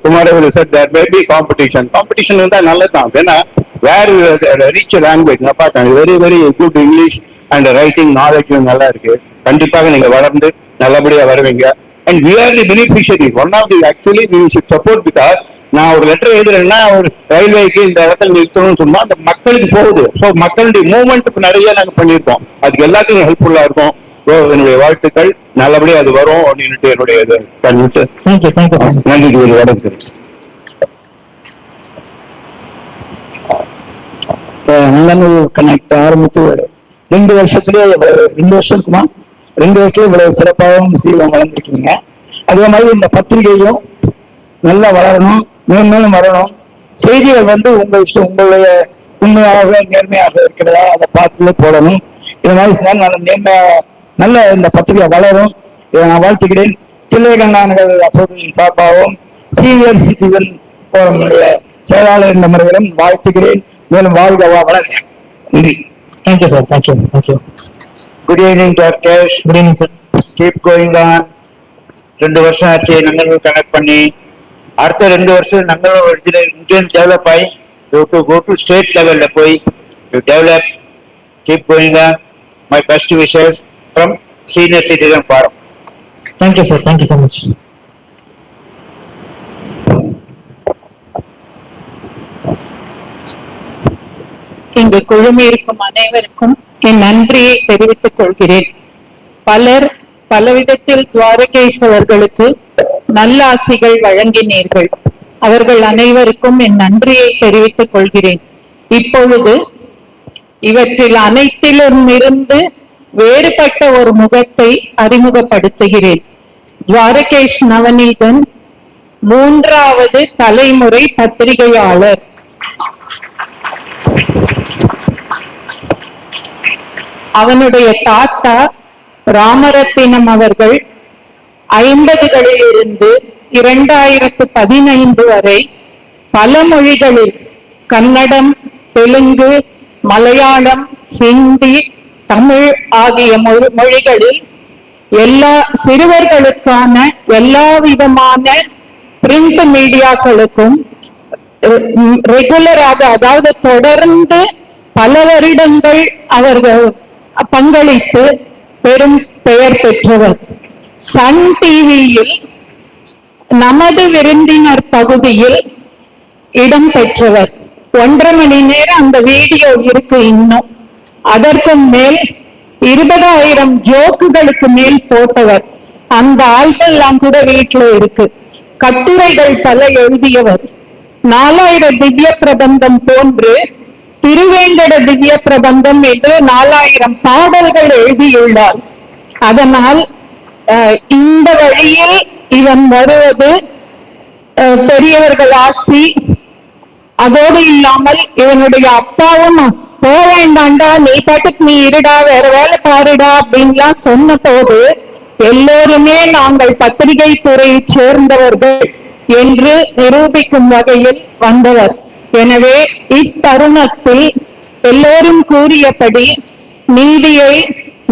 Kumaravelu said there may be competition இருந்தா நல்லதுதான். ஏன்னா வேர் ரிச் லாங்குவேஜ் நான் பார்த்தேன். Very very good English and writing நாலேஜும் நல்லா இருக்கு. கண்டிப்பாக நீங்க வளர்ந்து நல்லபடியா வருவீங்க. And we are the beneficiary. One of the actually we should support. Because நான் ஒரு லெட்டர் எழுதுறேன்னா ஒரு ரயில்வேக்கு இந்த இடத்துல நிறுத்தணும்னு சொன்னா அந்த மக்களுக்கு போகுது. ஸோ மக்களுடைய மூவ்மெண்ட்டுக்கு நிறைய நாங்கள் பண்ணியிருக்கோம். அதுக்கு எல்லாத்துக்கும் ஹெல்ப்ஃபுல்லா இருக்கும். ஸோ என்னுடைய வாழ்த்துக்கள், நல்லபடியா அது வரும் அப்படின்ட்டு என்னுடைய இது பண்ணிட்டு நன்றி வணக்கம். நல்லூர் கனெக்ட் ஆரம்பித்து 2 வருஷத்துலயே 2 வருஷத்துக்குமா 2 வருஷத்துல இவ்வளவு சிறப்பாகவும் சீலம் வளர்ந்துருக்கீங்க. அதே மாதிரி இந்த பத்திரிகையும் நல்லா வளரணும், மேன்மேலும் வரணும். செய்திகள் உங்க இஷ்டம், உங்களுடைய உண்மையாக நேர்மையாக இருக்கிறதா அதை பார்த்து போடணும். இது மாதிரி நல்ல இந்த பத்திரிகை வளரும். இதை நான் வாழ்த்துக்கிறேன். தில்லைகண்ணாநகர் அசோசியேஷன் சார்பாகவும் சீனியர் சிட்டிசன் போரமுடைய செயலாளர் என்ற முறையிலும் வாழ்த்துக்கிறேன். மேலும் வாழ்க வளர்க. நன்றி. Thank you sir. Thank you. Thank you. Good evening doctor. Good evening sir. Keep going on. 2 வருஷம் ஆச்சு நங்கநல்லூர் கனெக்ட் பண்ணி. அடுத்த 2 வருஷம் நங்கநல்லூர் இங்கேயும் டெவலப் ஆகி go to state level போய் develop. Keep going on. My best wishes from senior citizen forum. Thank you sir. Thank you so much. இங்கு குழுமியிருக்கும் அனைவருக்கும் என் நன்றியை தெரிவித்துக் கொள்கிறேன். பலர் பலவிதத்தில் துவாரகேஷ் அவர்களுக்கு நல்லாசிகள் வழங்கினீர்கள். அவர்கள் அனைவருக்கும் என் நன்றியை தெரிவித்துக் கொள்கிறேன். இப்பொழுது இவற்றில் அனைத்திலும் இருந்து வேறுபட்ட ஒரு முகத்தை அறிமுகப்படுத்துகிறேன். துவாரகேஷ் நவநீதன் 3வது தலைமுறை பத்திரிகையாளர். அவனுடைய தாத்தா ராமரத்தினம் அவர்கள் 50களில் இருந்து 2015 வரை பல மொழிகளில் கன்னடம், தெலுங்கு, மலையாளம், ஹிந்தி, தமிழ் ஆகிய மொழிகளில் எல்லா சிறுவர்களுக்கான எல்லா விதமான பிரிண்ட் மீடியாக்களுக்கும் ரெகுலராக, அதாவது தொடர்ந்து பல வருடங்கள் அவர்கள் பங்களித்து பெரும் பெயர் பெற்றவர். சன் டிவியில் நமது விருந்தினர் பகுதியில் இடம் பெற்றவர். 1.5 மணி நேரம் அந்த வீடியோ இருக்கு. இன்னும் அதற்கு மேல் 20,000 ஜோக்குகளுக்கு மேல் போட்டவர். அந்த ஆள்கள்லாம் கூட வீட்டில் இருக்கு. கட்டுரைகள் பல எழுதியவர். 4000 திவ்ய பிரபந்தம் போன்று திருவேங்கட திவ்ய பிரபந்தம் என்று 4000 பாடல்கள் எழுதியுள்ளார். அதனால் இந்த வழியில் இவன் வருவது பெரியவர்கள் ஆசி. அதோடு இல்லாமல் இவனுடைய அப்பாவும் போக வேண்டாண்டா, நீ பாட்டுக்கு நீ இருடா, வேற வேலை பாருடா அப்படின்லாம் சொன்ன போது எல்லோருமே நாங்கள் பத்திரிகை துறையை சேர்ந்தவர்கள் என்று நிரூபிக்கும் வகையில் வந்தவர். எனவே இத்தருணத்தில் எல்லோரும் கூறியபடி நீதியை,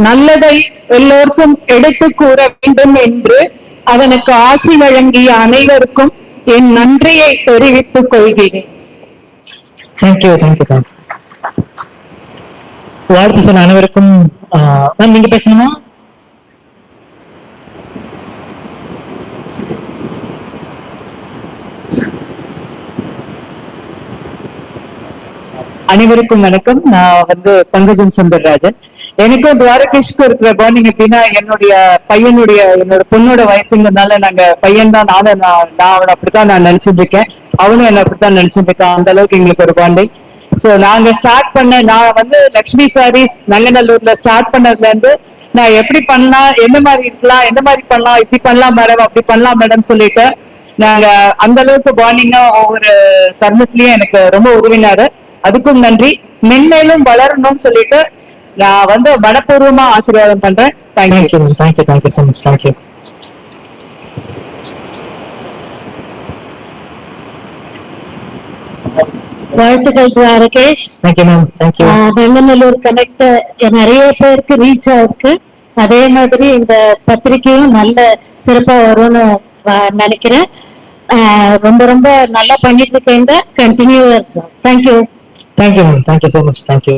நல்லதை எல்லோருக்கும் எடுத்து கூற வேண்டும் என்று அவனுக்கு ஆசி வழங்கிய அனைவருக்கும் என் நன்றியை தெரிவித்துக் கொள்கிறேன். தேங்க்யூ. தேங்க்யூ. வாழ்த்து சொன்ன அனைவருக்கும் நீங்க பேசணுமா? அனைவருக்கும் வணக்கம். நான் பங்கஜம் சுந்தரராஜன். எனக்கும் துவாரகேஷ்க்கும் இருக்கிற பாண்டிங் எப்படின்னா, என்னோட பொண்ணோட வயசுங்கிறதுனால நாங்க பையன் தான். நான் அவனை அப்படித்தான் நான் நினைச்சிட்டு இருக்கேன், அவனும் என்ன அப்படித்தான் நினைச்சிட்டு இருக்கான். அந்த அளவுக்கு எங்களுக்கு ஒரு பாண்டிங். சோ நாங்க ஸ்டார்ட் பண்ண, நான் லக்ஷ்மி சாரீஸ் நங்கநல்லூர்ல ஸ்டார்ட் பண்ணதுல இருந்து நான் எப்படி பண்ணலாம், எந்த மாதிரி இருக்கலாம், எந்த மாதிரி பண்ணலாம், இப்படி பண்ணலாம் மேடம், அப்படி பண்ணலாம் மேடம் சொல்லிட்டு நாங்க அந்த அளவுக்கு பாண்டிங்கா ஒவ்வொரு தருணத்திலயும் எனக்கு ரொம்ப உதவினாரு. அதுக்கும் நன்றி. மென்மேலும் வளரணும்னு சொல்லிட்டு நான் மனப்பூர்வமா ஆசீர்வாதம் பண்றேன். Thank you. Thank you. Thank you so much. Thank you. வாழ்த்துக்கள் Dwarakesh. Thank you ma'am. Thank you. Nanganallur connect நிறைய பேருக்கு ரீச் ஆயிருக்கு. அதே மாதிரி இந்த பத்திரிகையும் நல்ல சிறப்பா வரும்னு நினைக்கிறேன். ரொம்ப ரொம்ப நல்லா பண்ணிட்டு இருக்கேன். Continue. Thank you. Thank you ma'am, thank you so much, thank you.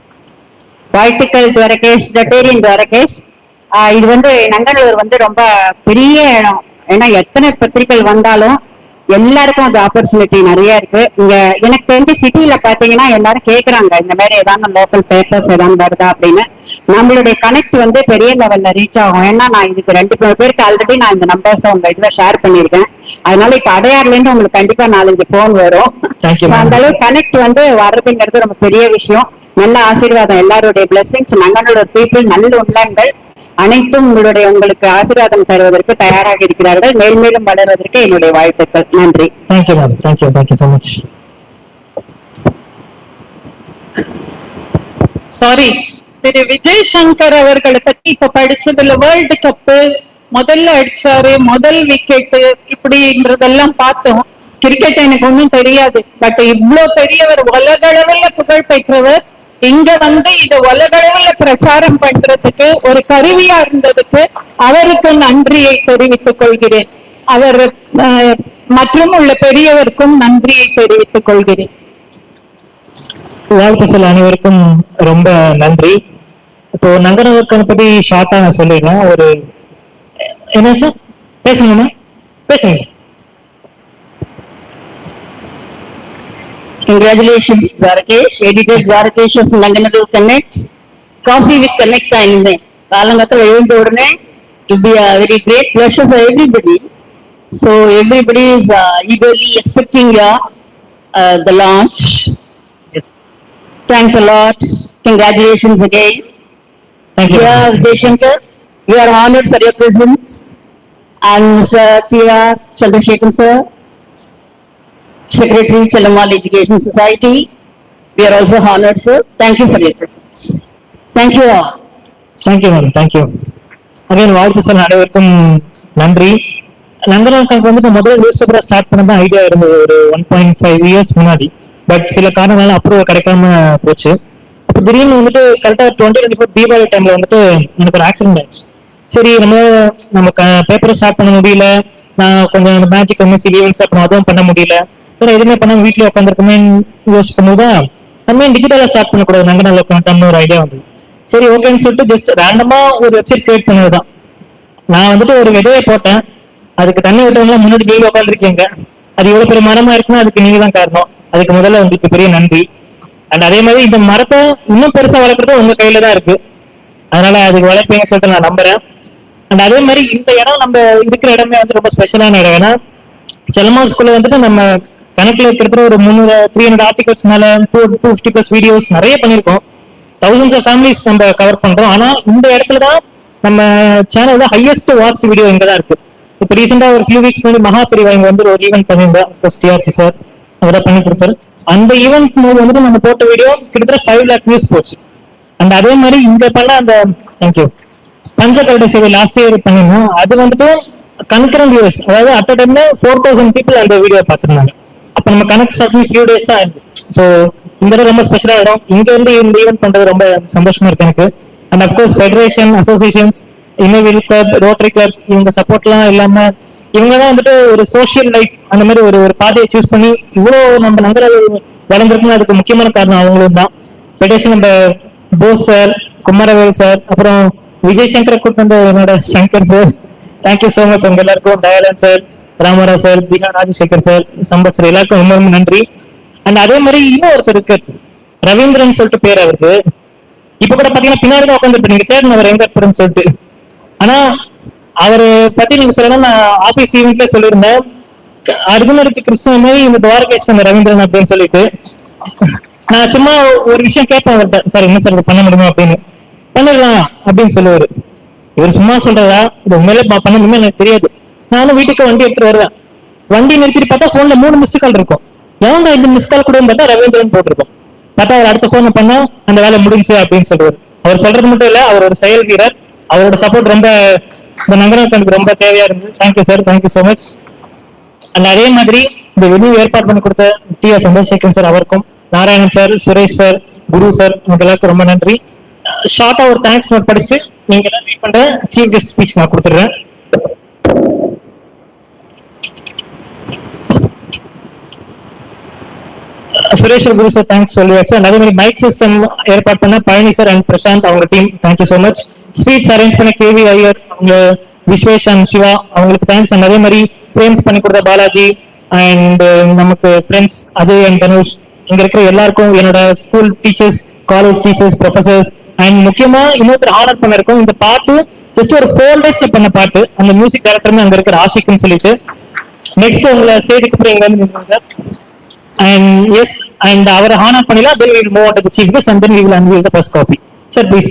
வாழ்த்துக்கள் துவரகேஷ், வெட்டேரியன் துவரகேஷ். இது வந்து நங்கநல்லூர் வந்து ரொம்ப பெரிய இடம். ஏன்னா எத்தனை பத்திரிகைகள் வந்தாலும் எல்லாருக்கும் அந்த ஆப்பர்ச்சுனிட்டி நிறைய இருக்கு. இங்க எனக்கு தெரிஞ்சு சிட்டில பாத்தீங்கன்னா எல்லாரும் கேக்குறாங்க இந்த மாதிரி ஏதாவது லோக்கல் பேப்பர்ஸ் ஏதாவது வருதா அப்படின்னு. நம்மளுடைய கனெக்ட் வந்து பெரிய லெவல்ல ரீச் ஆகும். ஏன்னா நான் இதுக்கு 2 பேருக்கு ஆல்ரெடி நான் இந்த நம்பர்ஸ் உங்க இதுல ஷேர் பண்ணிருக்கேன். அதனால இப்ப அடையாறுல இருந்து உங்களுக்கு கண்டிப்பா 4-5 போன் வரும். அந்த அளவு கனெக்ட் வந்து வர்றதுங்கிறது ரொம்ப பெரிய விஷயம். நல்ல ஆசீர்வாதம், எல்லாருடைய பிளெஸிங்ஸ், நங்கநல்லூர் பீப்புள் நல்ல உள்ளங்கள் அனைத்தும் உங்களுக்கு ஆசீர்வாதம் தருவதற்கு தயாராக இருக்கிறார்கள். மேல்மேலும் வளர்வதற்கு என்னுடைய வாழ்த்துக்கள். நன்றி. Thank you ma'am, thank you, thank you so much. Sorry, Thiru Vijay Shankar அவர்களை பத்தி இப்ப படிச்சதுல வேர்ல்டு கப்பு முதல்ல அடிச்சாரு, முதல் விக்கெட் இப்படின்றதெல்லாம் பார்த்தோம். கிரிக்கெட் எனக்கு ஒன்றும் தெரியாது. பட் இவ்வளவு பெரியவர், உலகளவுல புகழ் பெற்றவர், இங்க வந்து இத உலகளவுல பிரச்சாரம் பண்றதுக்கு ஒரு கருவியா இருந்ததுக்கு அவருக்கு நன்றியை தெரிவித்துக் கொள்கிறேன். அவர் மற்றும் உள்ள பெரியவருக்கும் நன்றியை தெரிவித்துக் கொள்கிறேன். வாழ்த்து சொல்ல அனைவருக்கும் ரொம்ப நன்றி. இப்போ நங்கநல்லூர் பத்தி ஷார்ட்டா நான் சொல்லிடுறேன். ஒரு என்னாச்சு பேசுங்க பேசுங்க. Congratulations, Dwarakesh. Editor Dwarakesh of Nanganallur Connect. Coffee with Connect ஆயிருந்தேன். காலங்கத்தில் எழுந்த உடனே it will be a very great pleasure for everybody. So everybody is eagerly expecting the launch. Yes. Thanks a lot. Congratulations again. Thank you. Yeah, Vijay Shankar, we are honored for your presence. And Mr. T.R. Chandrasekhar sir, Secretary, Chalamal Education Society, we are also honored, sir. Thank you for your presence. Thank you all. Thank you ma'am, thank you. Again வாழ்த்து சொல்ல அனைவருக்கும் நன்றி. நங்கநல்லூர் வந்து முதல்ல news பேப்பரை start பண்ணதான் idea இருந்தது ஒரு 1.5 years முன்னாடி. பட் சில காரணங்களால அப்ரூவல் கிடைக்காம போச்சு. அப்போ திடீர்னு வந்துட்டு கரெக்டா 2024 தீபாவளி டைம்ல வந்துட்டு எனக்கு ஒரு ஆக்சிடென்ட் ஆயிடுச்சு. சரி, நம்ம பேப்பரை ஸ்டார்ட் பண்ண முடியல. நான் கொஞ்சம் மேஜிக் எம்எஸ்சி ஈவென்ட்ஸ் அப்புறம் அதுவும் பண்ண முடியல. எதுவுமே பண்ண வீட்டுல உட்காந்துருக்குமே யோசிக்கும் போதுதான் நம்ம டிஜிட்டலா ஸ்டார்ட் பண்ணக்கூடாது நங்கநல்லூர் ஒரு ஐடியா வந்தது. சரி ஓகேன்னு சொல்லிட்டு ஜஸ்ட் ரேண்டமா ஒரு வெப்சைட் கிரியேட் பண்ணதுதான். நான் வந்துட்டு ஒரு விதையை போட்டேன், அதுக்கு தண்ணி விட்டவங்க முன்னாடி நீங்க உட்காந்துருக்கீங்க. அது எவ்வளவு பெரிய மரமா இருக்குன்னா அதுக்கு நீங்க தான் காரணம். அதுக்கு முதல்ல உங்களுக்கு பெரிய நன்றி. அண்ட் அதே மாதிரி இந்த மரத்தை இன்னும் பெருசா வளர்க்கறது உங்க கையில தான் இருக்கு. அதனால அதுக்கு வளர்ப்பீங்கன்னு சொல்லிட்டு நான் நம்புறேன். அண்ட் அதே மாதிரி இந்த இடம் நம்ம இருக்கிற இடமே வந்து ரொம்ப ஸ்பெஷலான இடம். ஏன்னா செல்லம்மாள் ஸ்கூல்ல வந்துட்டு நம்ம கணக்குல இருக்கிற ஒரு 300 ஆர்டிகல்ஸ் மேல 250+ வீடியோஸ் நிறைய பண்ணிருக்கோம். thousands ஆஃப் ஃபேமிலிஸ் நம்ம கவர் பண்றோம். ஆனா இந்த இடத்துலதான் நம்ம சேனல்ல ஹையஸ்ட் வாட்ச் வீடியோ இங்கதான் இருக்கு. இப்போ ரீசெண்டா ஒரு ஃபியூ வீக்ஸ் முன்னாடி மகாபிரிவா இங்க வந்து ஒரு ஈவென்ட் பண்ணியிருந்தேன். டிஆர்சி சார் அவரை பண்ணி கொடுத்தாரு. அந்த ஈவென்ட் போது வந்துட்டு நம்ம போட்ட வீடியோ கிட்டத்தட்ட 5 lakh வியூஸ் போச்சு. அண்ட் அதே மாதிரி இங்க பண்ண அந்த தேங்க்யூ பஞ்சகல்ட சேவை லாஸ்ட் இயர் பண்ணிருந்தோம். அது வந்துட்டு கன்கரண்ட் வியூஸ், அதாவது அட் அ டைம்ல 4000 people அந்த வீடியோ பார்த்திருந்தாங்க. அப்ப நம்ம கனெக்ட் ஸ்டார்ட் பண்ணி ஃபியூ டேஸ் தான் ஆயிடுச்சு. ஸோ இந்த இடம் ரொம்ப ஸ்பெஷலா இடம். இங்க இருந்து இந்த ஈவென்ட் பண்றது ரொம்ப சந்தோஷமா இருக்கு எனக்கு. And of course federation, associations, Inner Wheel club, Rotary club, இவங்க சப்போர்ட்லாம் இல்லாம இவங்கதான் வந்துட்டு ஒரு சோசியல் லைஃப் அந்த மாதிரி ஒரு பாதையை சூஸ் பண்ணி இவ்வளவு நம்ம நங்கநல்லூர் வளர்ந்துருக்குன்னு அதுக்கு முக்கியமான காரணம் அவங்களும் தான். ஃபெடரேஷன் நம்ம போஸ் சார், குமாரவேல் சார், அப்புறம் விஜய் சங்கரை கூட்டு வந்த என்னோட Shankar sir, thank you so much. உங்க எல்லாருக்கும் தயாளன் சார், ராமராவ் சார், பிஹா ராஜசேகர் சார், சம்பத் சார் எல்லாருக்கும் ரொம்ப நன்றி. அண்ட் அதே மாதிரி இன்னும் ஒருத்தர் இருக்கு, ரவீந்திரன் சொல்லிட்டு பேர் அவருக்கு. இப்ப கூட பாத்தீங்கன்னா பின்னாடி தான் உட்காந்துருப்பேன், நீங்க தேர்ந்து அவர் எங்க இருப்பாருன்னு சொல்லிட்டு. ஆனா அவரை பத்தி நீங்க சொல்லணும், நான் ஆபீஸ் ஈவெண்ட்ல சொல்லியிருந்தேன். அர்ஜுனருக்கு கிருஷ்ண மாதிரி இந்த துவாரகேஷ் பண்ண ரவீந்திரன் அப்படின்னு சொல்லிட்டு நான் சும்மா ஒரு விஷயம் கேட்பேன் அவர்கிட்ட, சார் என்ன சார் பண்ண முடியுமா அப்படின்னு. பண்ணிடலாம் அப்படின்னு சொல்லுவாரு. இவர் சும்மா சொல்றதா இது உண்மையிலே பண்ண முடியுமா எனக்கு தெரியாது. நானும் வீட்டுக்கு வண்டி எடுத்துட்டு வருவேன். வண்டி நிறுத்திட்டு பார்த்தா போன்ல 3 மிஸ்டு கால் இருக்கும். எவங்க இந்த மிஸ் கால் கூட பார்த்தா ரவீந்திரன் போட்டிருக்கோம். பார்த்தா அவர் அடுத்த போன் பண்ணா அந்த வேலை முடிஞ்சு அப்படின்னு சொல்லுவார். அவர் சொல்றது மட்டும் இல்ல, அவர் ஒரு செயல் வீரர். அவரோட சப்போர்ட் ரொம்ப இந்த நங்கநல்லூருக்கு ரொம்ப தேவையா இருந்தது. Thank you sir, thank you so much. And அதே மாதிரி இந்த வெளியே ஏற்பாடு பண்ணி கொடுத்த டி.ஆர். சந்திரசேகரன் சார் அவருக்கும், நாராயணன் சார், சுரேஷ் சார், குரு சார், உங்களுக்கு எல்லாருக்கும் ரொம்ப நன்றி. ஷார்ட்டா ஒரு தேங்க்ஸ் நோட் படிச்சு நீங்க எல்லாம் வெயிட் பண்ற சீஃப் கெஸ்ட் ஸ்பீச் நான் கொடுத்துடுறேன். சுரேஷ் குரு சார் தேங்க்ஸ் சொல்லியாச்சு. அதே மாதிரி மைக் சிஸ்டம் ஏற்பாடு பண்ண பழனி சார் அண்ட் பிரசாந்த் அவங்க team thank you so much. Sweets arrange பண்ண கேவி ஐயர் அவங்க, விஸ்வேஷ் அண்ட் சிவா அவங்களுக்கு தேங்க்ஸ். அண்ட் அதே மாதிரி ஃப்ரேம்ஸ் பண்ணி கொடுத்த பாலாஜி அண்ட் நமக்கு ஃப்ரெண்ட்ஸ் அஜய் அண்ட் தனுஷ், இங்க இருக்கிற எல்லாருக்கும், என்னோட school teachers, college teachers, professors and முக்கியமா இன்னொருத்தர் ஆனர் பண்ண இருக்கும். இந்த பாட்டு ஜஸ்ட் ஒரு 4 daysல பண்ண பாட்டு. அந்த மியூசிக் டைரக்டர் அங்க இருக்கிற ஆஷிக்னு சொல்லிட்டு நெக்ஸ்ட் உங்களை ஸ்டேஜுக்கு அப்புறம் எங்க வந்து sir. And yes, and our honor panila, then we will move on to the chief guest and then we will unveil the first copy. Sir, please.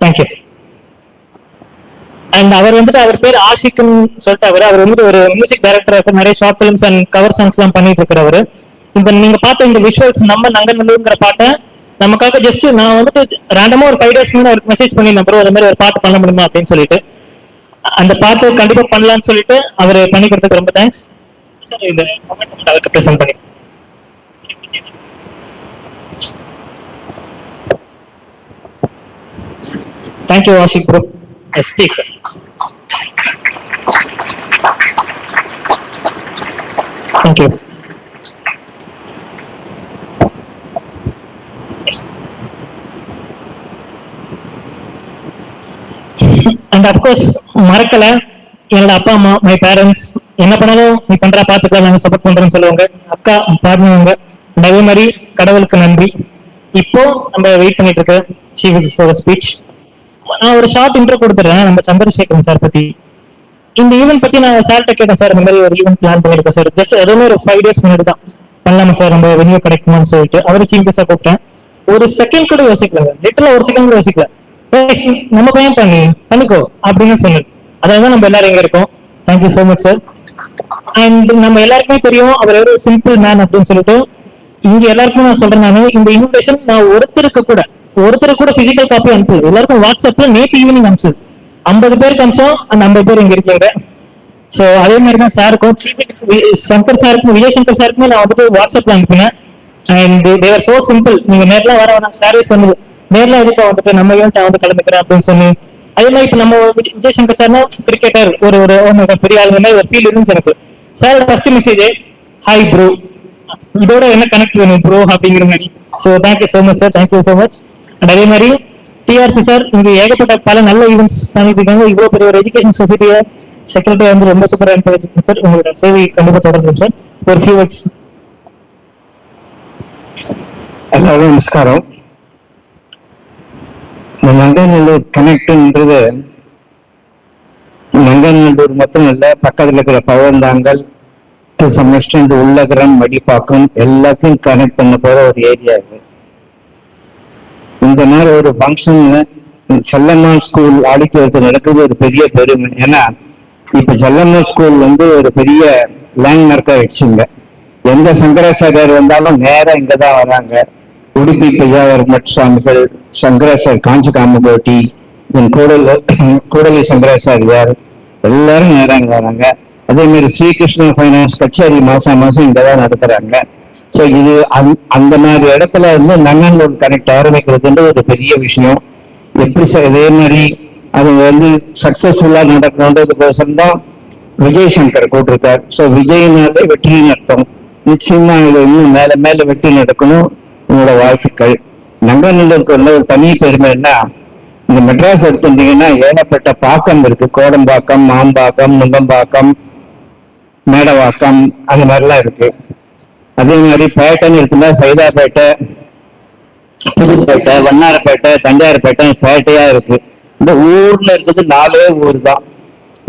Thank you. And அவர் வந்துட்டு அவர் பேர் ஆஷிக்னு சொல்லிட்டு அவர் வந்துட்டு ஒரு மியூசிக் டைரக்டர், நிறைய short films and cover songs எல்லாம் பண்ணிட்டு இருக்கிறவர். இந்த நீங்க பார்த்த இந்த விஷுவல்ஸ் நம்ம நங்கநல்லூர்ங்கிற பாட்டை நமக்காக ஜஸ்ட் நான் வந்துட்டு ரேண்டமா ஒரு 5 days முன்னாடி அவருக்கு மெசேஜ் பண்ணி நம்பர் அது மாதிரி ஒரு பாட்டு பண்ண முடியுமா அப்படின்னு சொல்லிட்டு அந்த பாட்டு கண்டிப்பா பண்ணலாம்னு சொல்லிட்டு அவர் பண்ணி கொடுத்ததுக்கு ரொம்ப தேங்க்ஸ் சார். இந்த மொமெண்ட் அவருக்கு பிரசன்ட் பண்ணி thank you Ashik bro. Yes, please sir. Thank you. Yes. And of course மறக்கல என்னோட அப்பா அம்மா, மை பேரண்ட்ஸ், என்ன பண்ணாலும் நீ பண்றா பாத்துக்கலாம், நாங்க சப்போர்ட் பண்றோம்னு சொல்லுவாங்க. அக்கா பாடுவாங்க. அதே மாதிரி கடவுளுக்கு நன்றி. இப்போ நம்ம வெயிட் பண்ணிட்டு இருக்க சீஃப் ஸ்பீச். நான் ஒரு ஷார்ட் இன்ட்ரோ கொடுத்துறேன் நம்ம சந்திரசேகரன் சார் பத்தி. இந்த ஈவென்ட் பத்தி நான் சார்கிட்ட கேட்டேன், சார் இந்த மாதிரி ஒரு ஈவென்ட் பிளான் பண்ணிருக்கேன் சார், ஜஸ்ட் எதுவுமே ஒரு 5 days முன்னாடி தான் பண்ணலாமா சார், நம்ம வெனியூ கிடைக்குமான்னு சொல்லிட்டு அவரு சீஃப் கெஸ்டா கூப்பிட்டேன். ஒரு செகண்ட் கூட யோசிக்கல, லிட்டரலா ஒரு செகண்ட் கூட யோசிக்கல, நம்ம பையன் பண்ணிக்கோ அப்படின்னு சொன்னது. அதான் நம்ம எல்லாரும் இங்க இருக்கோம். Thank you so much sir. And நம்ம எல்லாருக்குமே தெரியும் அவர் ஒரு சிம்பிள் மேன் அப்படின்னு சொல்லிட்டு. இங்க எல்லாருக்குமே நான் சொல்றேன், நான் இந்த இன்விடேஷன் நான் ஒருத்தருக்கு கூட பிசிக்கல் காப்பி அனுப்புது, எல்லாருக்கும் வாட்ஸ்அப்ல நேற்று ஈவினிங் அனுப்பிச்சது. 50 பேருக்கு அனுப்பிச்சோம், அந்த 50 பேர் இங்க இருக்காங்க. சோ அதே மாதிரி தான் சாருக்கும், சங்கர் சாருக்கும், விஜய் சங்கர் சாருக்குமே நான் வந்துட்டு வாட்ஸ்அப்ல அனுப்பினேன். And they were so simple. நீங்க நேர்ல வர வேணாம், சாரே சொன்னது நேர்ல எதுக்கு வந்துட்டு நம்ம ஈவெண்ட் வந்து கலந்துக்கிறேன் அப்படின்னு சொல்லி. அதே மாதிரி இப்ப நம்ம விஜய் சங்கர் சார்னா கிரிக்கெட்டர், ஒரு பெரிய ஆளுங்க மாதிரி ஒரு ஃபீல் இருந்துச்சு எனக்கு. Sir first message, hi bro, இதோட என்ன கனெக்ட் வேணும் ப்ரோ அப்படிங்கிற மாதிரி. So thank you so much sir, thank you so much. And அதே மாதிரி டிஆர்சி சார் இங்க ஏகப்பட்ட பல நல்ல ஈவெண்ட்ஸ் பண்ணிட்டு இருக்காங்க. இவ்வளவு பெரிய ஒரு எஜுகேஷன் சொசைட்டியை செக்ரட்டரி வந்து ரொம்ப சூப்பரா பண்ணிட்டு இருக்கேன் சார். உங்களோட சேவை கண்டிப்பா தொடரும் சார். ஒரு ஃபியூ வேர்ட்ஸ். எல்லாரும் நமஸ்காரம். நங்கநல்லூர் கனெக்ட்ன்றது நங்கநல்லூர் மட்டும் இல்ல, பக்கத்துல இருக்கிற Palavanthangal to some extent Ullagaram, Madipakkam எல்லாத்தையும் கனெக்ட் பண்ண போற ஒரு ஏரியா இது. இந்த மாதிரி ஒரு ஃபங்க்ஷன்ல செல்லம்மாள் ஸ்கூல் ஆடிட்டோரியத்தில் நடக்குது ஒரு பெரிய பெருமை. ஏன்னா இப்ப செல்லம்மாள் ஸ்கூல் வந்து ஒரு பெரிய லேண்ட்மார்க் ஆயிடுச்சுங்க. எந்த சங்கராச்சாரியார் வந்தாலும் நேரா இங்கதான் வராங்க. உடுப்பி பெய்யாவர் மட் சுவாமிகள், சங்கராச்சாரியர் காஞ்சி காமகோட்டி, கூடலி சங்கராச்சாரியார் எல்லாரும் நேரா இங்க வராங்க. அதே மாதிரி ஸ்ரீகிருஷ்ணா ஃபைனான்ஸ் கச்சேரி மாசம் இங்கதான் நடத்துறாங்க. ஸோ இது அந்த மாதிரி இடத்துல வந்து நங்கநல்லூர் கனெக்ட் ஆரம்பிக்கிறதுன்ற ஒரு பெரிய விஷயம். எப்படி இதே மாதிரி அது வந்து சக்சஸ்ஃபுல்லா நடக்கணுன்றதுக்கோசரம் தான் விஜய் சங்கர் கூட்டிருக்கார். ஸோ விஜய்னாலே வெற்றின்னு அர்த்தம். நிச்சயமா இது இன்னும் மேல மேல வெற்றி நடக்கணும். உங்களோட வாழ்த்துக்கள். நங்கநல்லூருக்கு வந்து ஒரு தனி பெருமைன்னா, இந்த மெட்ராஸ் எடுத்துட்டீங்கன்னா ஏகப்பட்ட பாக்கம் இருக்கு. கோடம்பாக்கம், மாம்பாக்கம், நுங்கம்பாக்கம், மேடவாக்கம், அந்த மாதிரிலாம் இருக்கு. அதே மாதிரி பேட்டைன்னு எடுத்துட்டா சைதாப்பேட்டை, புதுப்பேட்டை, வண்ணாரப்பேட்டை, தஞ்சாவூர்பேட்டை பேட்டையா இருக்கு. இந்த ஊர்ல இருக்கிறது 4 ஊர் தான்: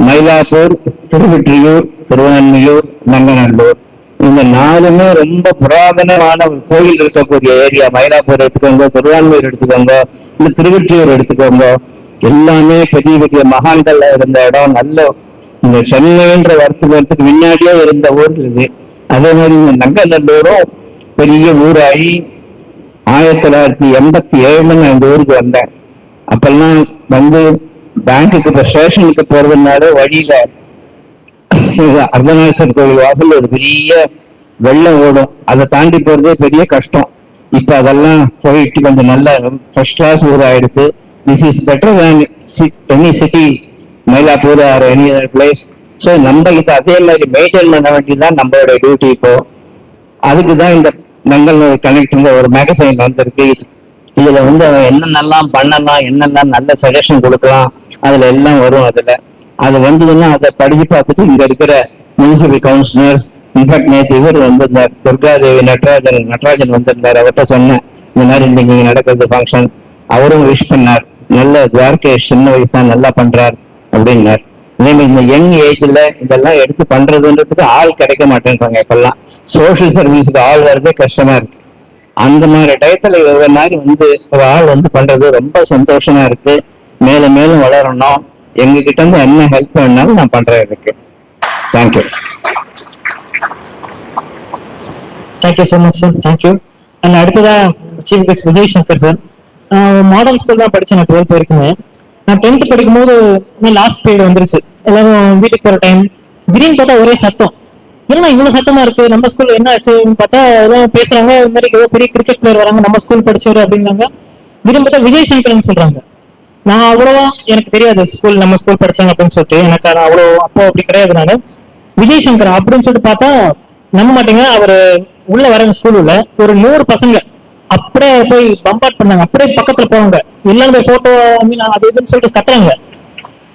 மயிலாப்பூர், திருவெற்றியூர், திருவான்மியூர், நங்கநல்லூர். இந்த 4மே ரொம்ப புராதனமான ஒரு கோயில் இருக்கக்கூடிய ஏரியா. மயிலாப்பூர் எடுத்துக்கோங்க, திருவான்மியூர் எடுத்துக்கோங்க, இல்ல திருவெற்றியூர் எடுத்துக்கோங்க, எல்லாமே பெரிய பெரிய மகான்கள்ல இருந்த இடம். நல்ல இந்த சென்னைன்ற வரத்துக்கு முன்னாடியே இருந்த ஊர் இது. அதே மாதிரி இந்த நங்கநல்லூரும் பெரிய ஊராகி 1987 நான் இந்த ஊருக்கு வந்தேன். அப்பெல்லாம் வந்து பேங்க்குக்கு இப்ப ஸ்டேஷனுக்கு போறதுனால வழியில அர்த்தநாதீஸ்வரர் கோவில் வாசல் ஒரு பெரிய வெள்ளம் ஓடும். அதை தாண்டி போறதே பெரிய கஷ்டம். இப்ப அதெல்லாம் போயிட்டு கொஞ்சம் நல்ல ஃபர்ஸ்ட் கிளாஸ் ஊர் ஆயிடுது. This is better than any city, Mylapore or any other place. So நம்ம இதை அதே மாதிரி மெயின்டைன் பண்ண வேண்டியதுதான் நம்மளோட டியூட்டி. இப்போ அதுக்குதான் இந்த நங்கல் கனெக்ட்ங்கிற ஒரு மேகசைன் வந்திருக்கு. இதுல வந்து அவன் என்னென்னலாம் பண்ணலாம், என்னெல்லாம் நல்ல சஜஷன் கொடுக்கலாம், அதுல எல்லாம் வரும். அது வந்ததுன்னா அதை படிச்சு பார்த்துட்டு இங்க இருக்கிற முனிசிபல் கவுன்சிலர்ஸ், இன்ஃபேக்ட் நேற்று இவர் வந்திருந்தார், துர்காதேவி நடராஜன் வந்திருந்தார். அவர்கிட்ட சொன்னேன் இந்த மாதிரி இன்னைக்கு நடக்கிறது ஃபங்க்ஷன். அவரும் விஷ் பண்ணார், நல்ல துவாரகேஷ் சின்ன வயசு தான் நல்லா பண்றார் அப்படின்னார். அதே மாதிரி இந்த யங் ஏஜ்ல இதெல்லாம் எடுத்து பண்றதுன்றதுக்கு ஆள் கிடைக்க மாட்டேன்றாங்க. இப்பெல்லாம் சோசியல் சர்வீஸுக்கு ஆள் வர்றதே கஷ்டமா இருக்கு. அந்த மாதிரி டயத்துல ஒவ்வொரு மாதிரி வந்து ஒரு ஆள் வந்து பண்றது ரொம்ப சந்தோஷமா இருக்கு. மேலும் மேலும் வளரணும். எங்க கிட்ட இருந்து என்ன ஹெல்ப் வேணாலும் நான் பண்றேன். இதுக்கு thank you. Thank you so much sir, thank you. And அடுத்ததா chief guest Vijay Shankar sir. Modern school தான் படித்தேன் நான் 12th வரைக்குமே. நான் 10th படிக்கும்போது லாஸ்ட் பீரியட் வந்துருச்சு, எல்லாரும் வீட்டுக்கு போகிற டைம். திடீர்னு பார்த்தா ஒரே சத்தம், ஏன்னா இவ்வளவு சத்தமா இருக்கு, நம்ம ஸ்கூல்ல என்ன ஆச்சுன்னு பார்த்தா எல்லாம் பேசுறாங்க, இந்த மாதிரி ஏதோ பெரிய கிரிக்கெட் பிளேயர் வராங்க நம்ம ஸ்கூல் படிச்சவர் அப்படிங்கிறாங்க. திடீர்னு பார்த்தா விஜய் சங்கர்னு சொல்றாங்க. நான் அவ்வளவா எனக்கு தெரியாது ஸ்கூல் நம்ம ஸ்கூல் படிச்சாங்க அப்படின்னு சொல்லிட்டு, எனக்கு அவ்வளோ அப்போ அப்படி கிடையாது. நான் விஜய் சங்கர் அப்படின்னு சொல்லிட்டு பார்த்தா நம்ப மாட்டேங்க, அவரு உள்ள வர ஸ்கூல் உள்ள ஒரு 100 பசங்க அப்படியே போய் பம்பாட் பண்ணாங்க. அப்படியே பக்கத்துல போவாங்க, எல்லாரும் போட்டோ அது இதுன்னு சொல்லிட்டு கத்துறாங்க.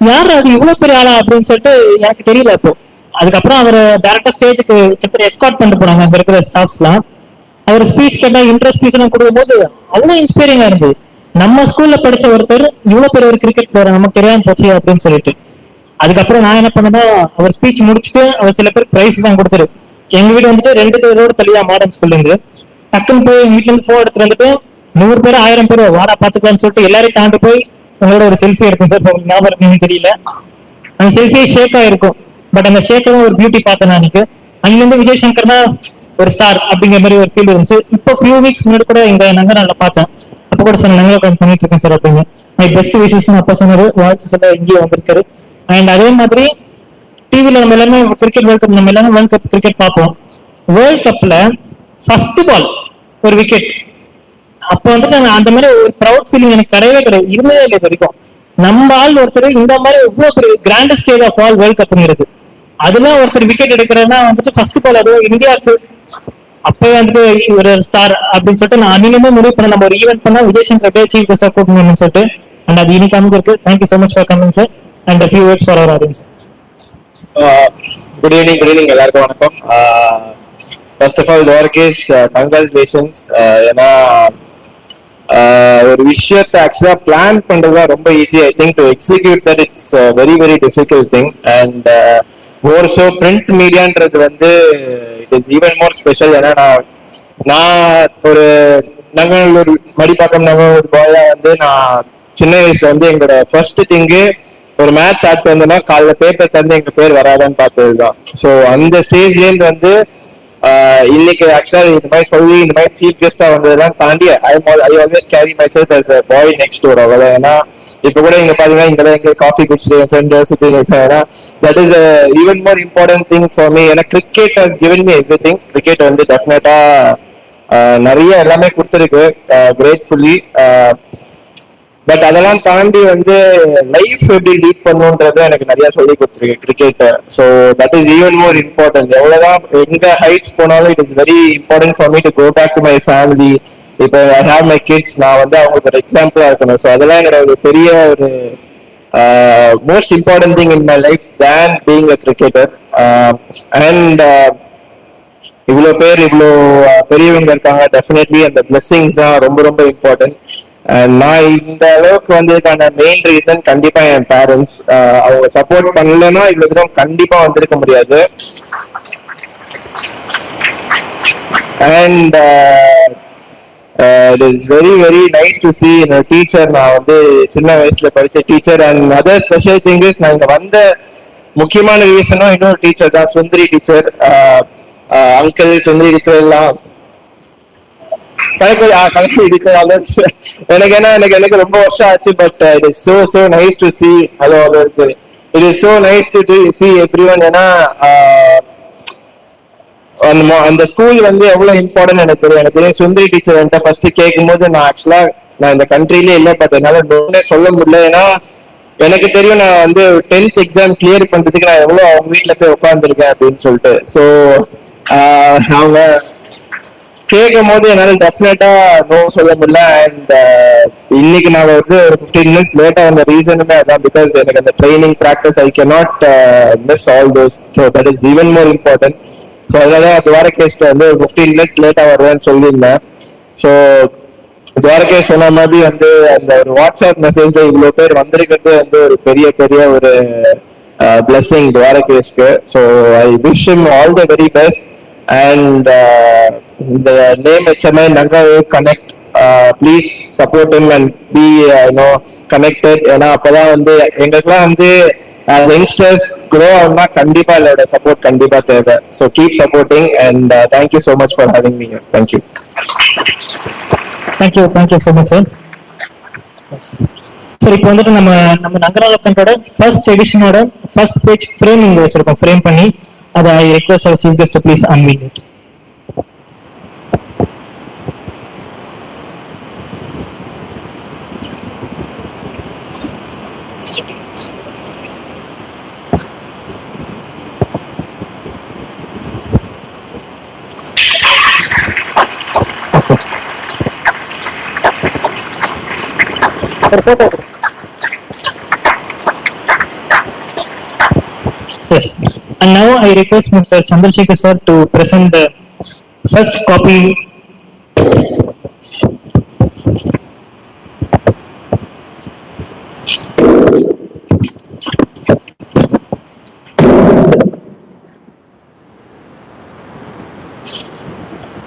யாரு அது இவ்வளவு பெரிய ஆளா அப்படின்னு சொல்லிட்டு எனக்கு தெரியல அப்போ. அதுக்கப்புறம் அவர் டேரக்டா ஸ்டேஜுக்கு கிட்ட எஸ்கார்ட் பண்ணிட்டு போறாங்க அங்க இருக்கிற ஸ்டாஃப்ஸ் எல்லாம். அவர் ஸ்பீச் கேட்டா இன்ட்ரெஸ்ட் ஸ்பீச் எல்லாம் கொடுக்கும் போது அவ்வளவு இன்ஸ்பைரிங்கா இருந்தது. நம்ம ஸ்கூல்ல படிச்ச ஒருத்தர் இவ்வளவு பெரிய ஒரு கிரிக்கெட் பிளேயர் நமக்கு தெரியாம போச்சு அப்படின்னு சொல்லிட்டு. அதுக்கப்புறம் நான் என்ன பண்ணேன்னா, அவர் ஸ்பீச் முடிச்சுட்டு அவர் சில பேர் பிரைஸ் தான் கொடுத்துரு. எங்க வீடு வந்துட்டு 2 ரோடு தள்ளிதான் மாடர்ன் ஸ்கூல்ல இருந்து. டக்குன்னு போய் எங்க வீட்டுல இருந்து போன் எடுத்துட்டு வந்துட்டு 100 பேர் 1000 பேர் வாடா பாத்துக்கலாம்னு சொல்லிட்டு எல்லாரையும் தாண்டி போய் உங்களோட ஒரு செல்ஃபி எடுத்தேன் சார். உங்களுக்கு ஞாபகம் இருக்குன்னு தெரியல, அந்த செல்ஃபியே ஷேக் ஆயிருக்கும். பட் அந்த ஷேக்ல ஒரு பியூட்டி பார்த்தேன் நான். அங்க இருந்து விஜய் சங்கர்னா ஒரு ஸ்டார் அப்படிங்கிற மாதிரி ஒரு ஃபீல் இருந்துச்சு. இப்போ ஃபியூ வீக்ஸ் முன்னாடி கூட இங்க நங்கநாள்ல பார்த்தேன். அப்ப கூட சொன்ன நாங்களும் உட்காந்து பண்ணிட்டு இருக்கேன் சார் அப்படிங்க. மை பெஸ்ட் விஷஸ் அப்ப சொன்னாரு, வாழ்த்து சொல்ல இங்கேயே வந்திருக்காரு. அண்ட் அதே மாதிரி டிவில நம்ம எல்லாமே கிரிக்கெட் வேர்ல்ட் கப், நம்ம எல்லாமே வேர்ல்ட் கப் கிரிக்கெட் பார்ப்போம். வேர்ல்ட் கப்ல ஃபர்ஸ்ட் பால் ஒரு விக்கெட், அப்ப வந்துட்டு அந்த மாதிரி ஒரு ப்ரௌட் ஃபீலிங் எனக்கு கிடையவே இருந்ததே இல்லை வரைக்கும். நம்ம ஆள் ஒருத்தர் இந்த மாதிரி இவ்வளவு பெரிய grand stage of all world கப்ங்கிறது, அதுல ஒருத்தர் விக்கெட் எடுக்கிறதுனா வந்துட்டு ஃபர்ஸ்ட் பால் அதுவும் இந்தியாவுக்கு அப்பவே வந்துட்டு ஒரு ஸ்டார் அப்படின்னு சொல்லிட்டு நான் அன்னிலுமே முடிவு பண்ண, நம்ம ஒரு ஈவென்ட் பண்ணா விஜய் சங்கர் சீஃப் கெஸ்டா கூட்டணும்னு சொல்லிட்டு. அண்ட் அது இன்னைக்கு அமைஞ்சிருக்கு. Thank you so much for coming sir. And few words for our audience. Good evening எல்லாருக்கும் வணக்கம். First of all Dwarakesh, congratulations. ஏன்னா ஒரு விஷயத்தை ஆக்சுவலா பிளான் பண்றதுதான் ரொம்ப easy. I think to execute that it's very very difficult thing. And more show print மீடியான்றது வந்து it is even more special. ஏன்னா நான் ஒரு நங்கநல்லூர் மடிப்பாக்கம் நங்கநல்லூர் பாயா வந்து நான் சின்ன வயசுல வந்து எங்களோட ஃபர்ஸ்ட் திங்கு ஒரு மேட்ச் ஆட் வந்தோம்னா காலைல பேப்பர் தந்து எங்க பேர் வராதான்னு பார்த்ததுதான். ஸோ அந்த ஸ்டேஜ்லேருந்து வந்து இன்னைக்கு ஆக்சுவலா இந்த மாதிரி சொல்லி இந்த மாதிரி சீஃப் கெஸ்டா வந்ததெல்லாம் தாண்டி I always carry myself as a boy next door. அவ்வளோ ஏன்னா இப்ப கூட இங்க பாத்தீங்கன்னா இங்கதான் எங்க காஃபி குடிச்சிட்டு என் ஃப்ரெண்ட் சுத்தி இருக்காங்க. That is even more important thing for me. ஏன்னா cricket has given me everything. Cricket வந்து டெஃபினட்டா நிறைய எல்லாமே கொடுத்துருக்கு கிரேட்ஃபுல்லி. பட் அதெல்லாம் தாண்டி வந்து லைஃப் எப்படி லீட் பண்ணுன்றது எனக்கு நிறைய சொல்லி கொடுத்துருக்கு cricket. So that is even more important. எவ்வளவுதான் எங்க ஹைட்ஸ் போனாலும் it is very important for me to go back to my family. இப்போ ஐ ஹேவ் மை கிட்ஸ், நான் வந்து அவங்களுக்கு ஒரு எக்ஸாம்பிளா இருக்கணும். ஸோ அதெல்லாம் என்னோட ஒரு பெரிய ஒரு most important thing in my life than being a cricketer. And இவ்வளோ பேர் இவ்வளோ பெரியவங்க இருக்காங்க, டெஃபினெட்லி அந்த பிளெஸிங்ஸ் தான் ரொம்ப ரொம்ப இம்பார்ட்டன்ட். நான் இந்த அளவுக்கு வந்ததுக்கான மெயின் ரீசன் கண்டிப்பா என் பேரண்ட்ஸ். அவங்க சப்போர்ட் பண்ணலன்னா இவ்வளவு தூரம் கண்டிப்பா வந்திருக்க முடியாது. And it is very very nice to C என்னோட டீச்சர். நான் வந்து சின்ன வயசுல படிச்ச teacher. And other special thing is நான் இங்க வந்த முக்கியமான ரீசனும் இன்னொரு டீச்சர் தான், சுந்தரி டீச்சர். அங்கிள் சுந்தரி டீச்சர் எல்லாம் எனக்கு ரொம்ப வருஷம் ஆச்சு. But it is so nice to C. Hello it is so nice to C everyone. ஏன்னா அந்த ஸ்கூல் வந்து எவ்வளவு இம்பார்ட்டன்ட் எனக்கு தெரியும். எனக்கு தெரியும் சுந்தரி டீச்சர் என்கிட்ட ஃபர்ஸ்ட் கேட்கும் போது நான் ஆக்சுவலா நான் இந்த கண்ட்ரிலே இல்லை, பட் என்னால சொல்ல முடியல. ஏன்னா எனக்கு தெரியும் நான் வந்து 10th எக்ஸாம் கிளியர் பண்றதுக்கு நான் எவ்வளவு அவங்க வீட்டுல போய் உட்காந்துருக்கேன் அப்படின்னு சொல்லிட்டு. ஸோ அவங்க கேட்கும் போது என்னால டெஃபினட்டா நோ சொல்ல முடியல. அண்ட் இன்னைக்கு நான் வந்து ஒரு 15 மினிட்ஸ் லேட்டா வந்த ரீசனுமே அதான். பிகாஸ் எனக்கு அந்த training practice I cannot miss all those. So that is even more important. So அதனால துவாரகேஷ்ட வந்து ஒரு 15 மினிட்ஸ் லேட்டா வருவேன்னு சொல்லியிருந்தேன். ஸோ துவாரகேஷ் சொன்ன மாதிரி வந்து அந்த ஒரு வாட்ஸ்அப் மெசேஜ்ல இவ்வளவு பேர் வந்திருக்கிறது வந்து ஒரு பெரிய பெரிய ஒரு blessing துவாரகேஷ்க்கு. So I wish him all the very best. And the name HMI Nanga Connect, please support him and be connected. ஏன்னா அப்பதான் வந்து எங்களுக்குலாம் வந்து as youngsters grow ஆகும்னா கண்டிப்பா இதோட சப்போர்ட் கண்டிப்பா தேவை. So keep supporting and thank you so much for having me here. Thank you. Thank you so much, sir. சரி, இப்போ வந்துட்டு நம்ம நங்கராலக்கண்டோட ஃபர்ஸ்ட் எடிஷனோட ஃபர்ஸ்ட் பேஜ் ஃப்ரேம் இங்க வச்சிருக்கோம். ஃப்ரேம் பண்ணி அதை I request our chief guest please unmute it. Yes, and now I request Mr. Chandrasekhar sir to present the first copy.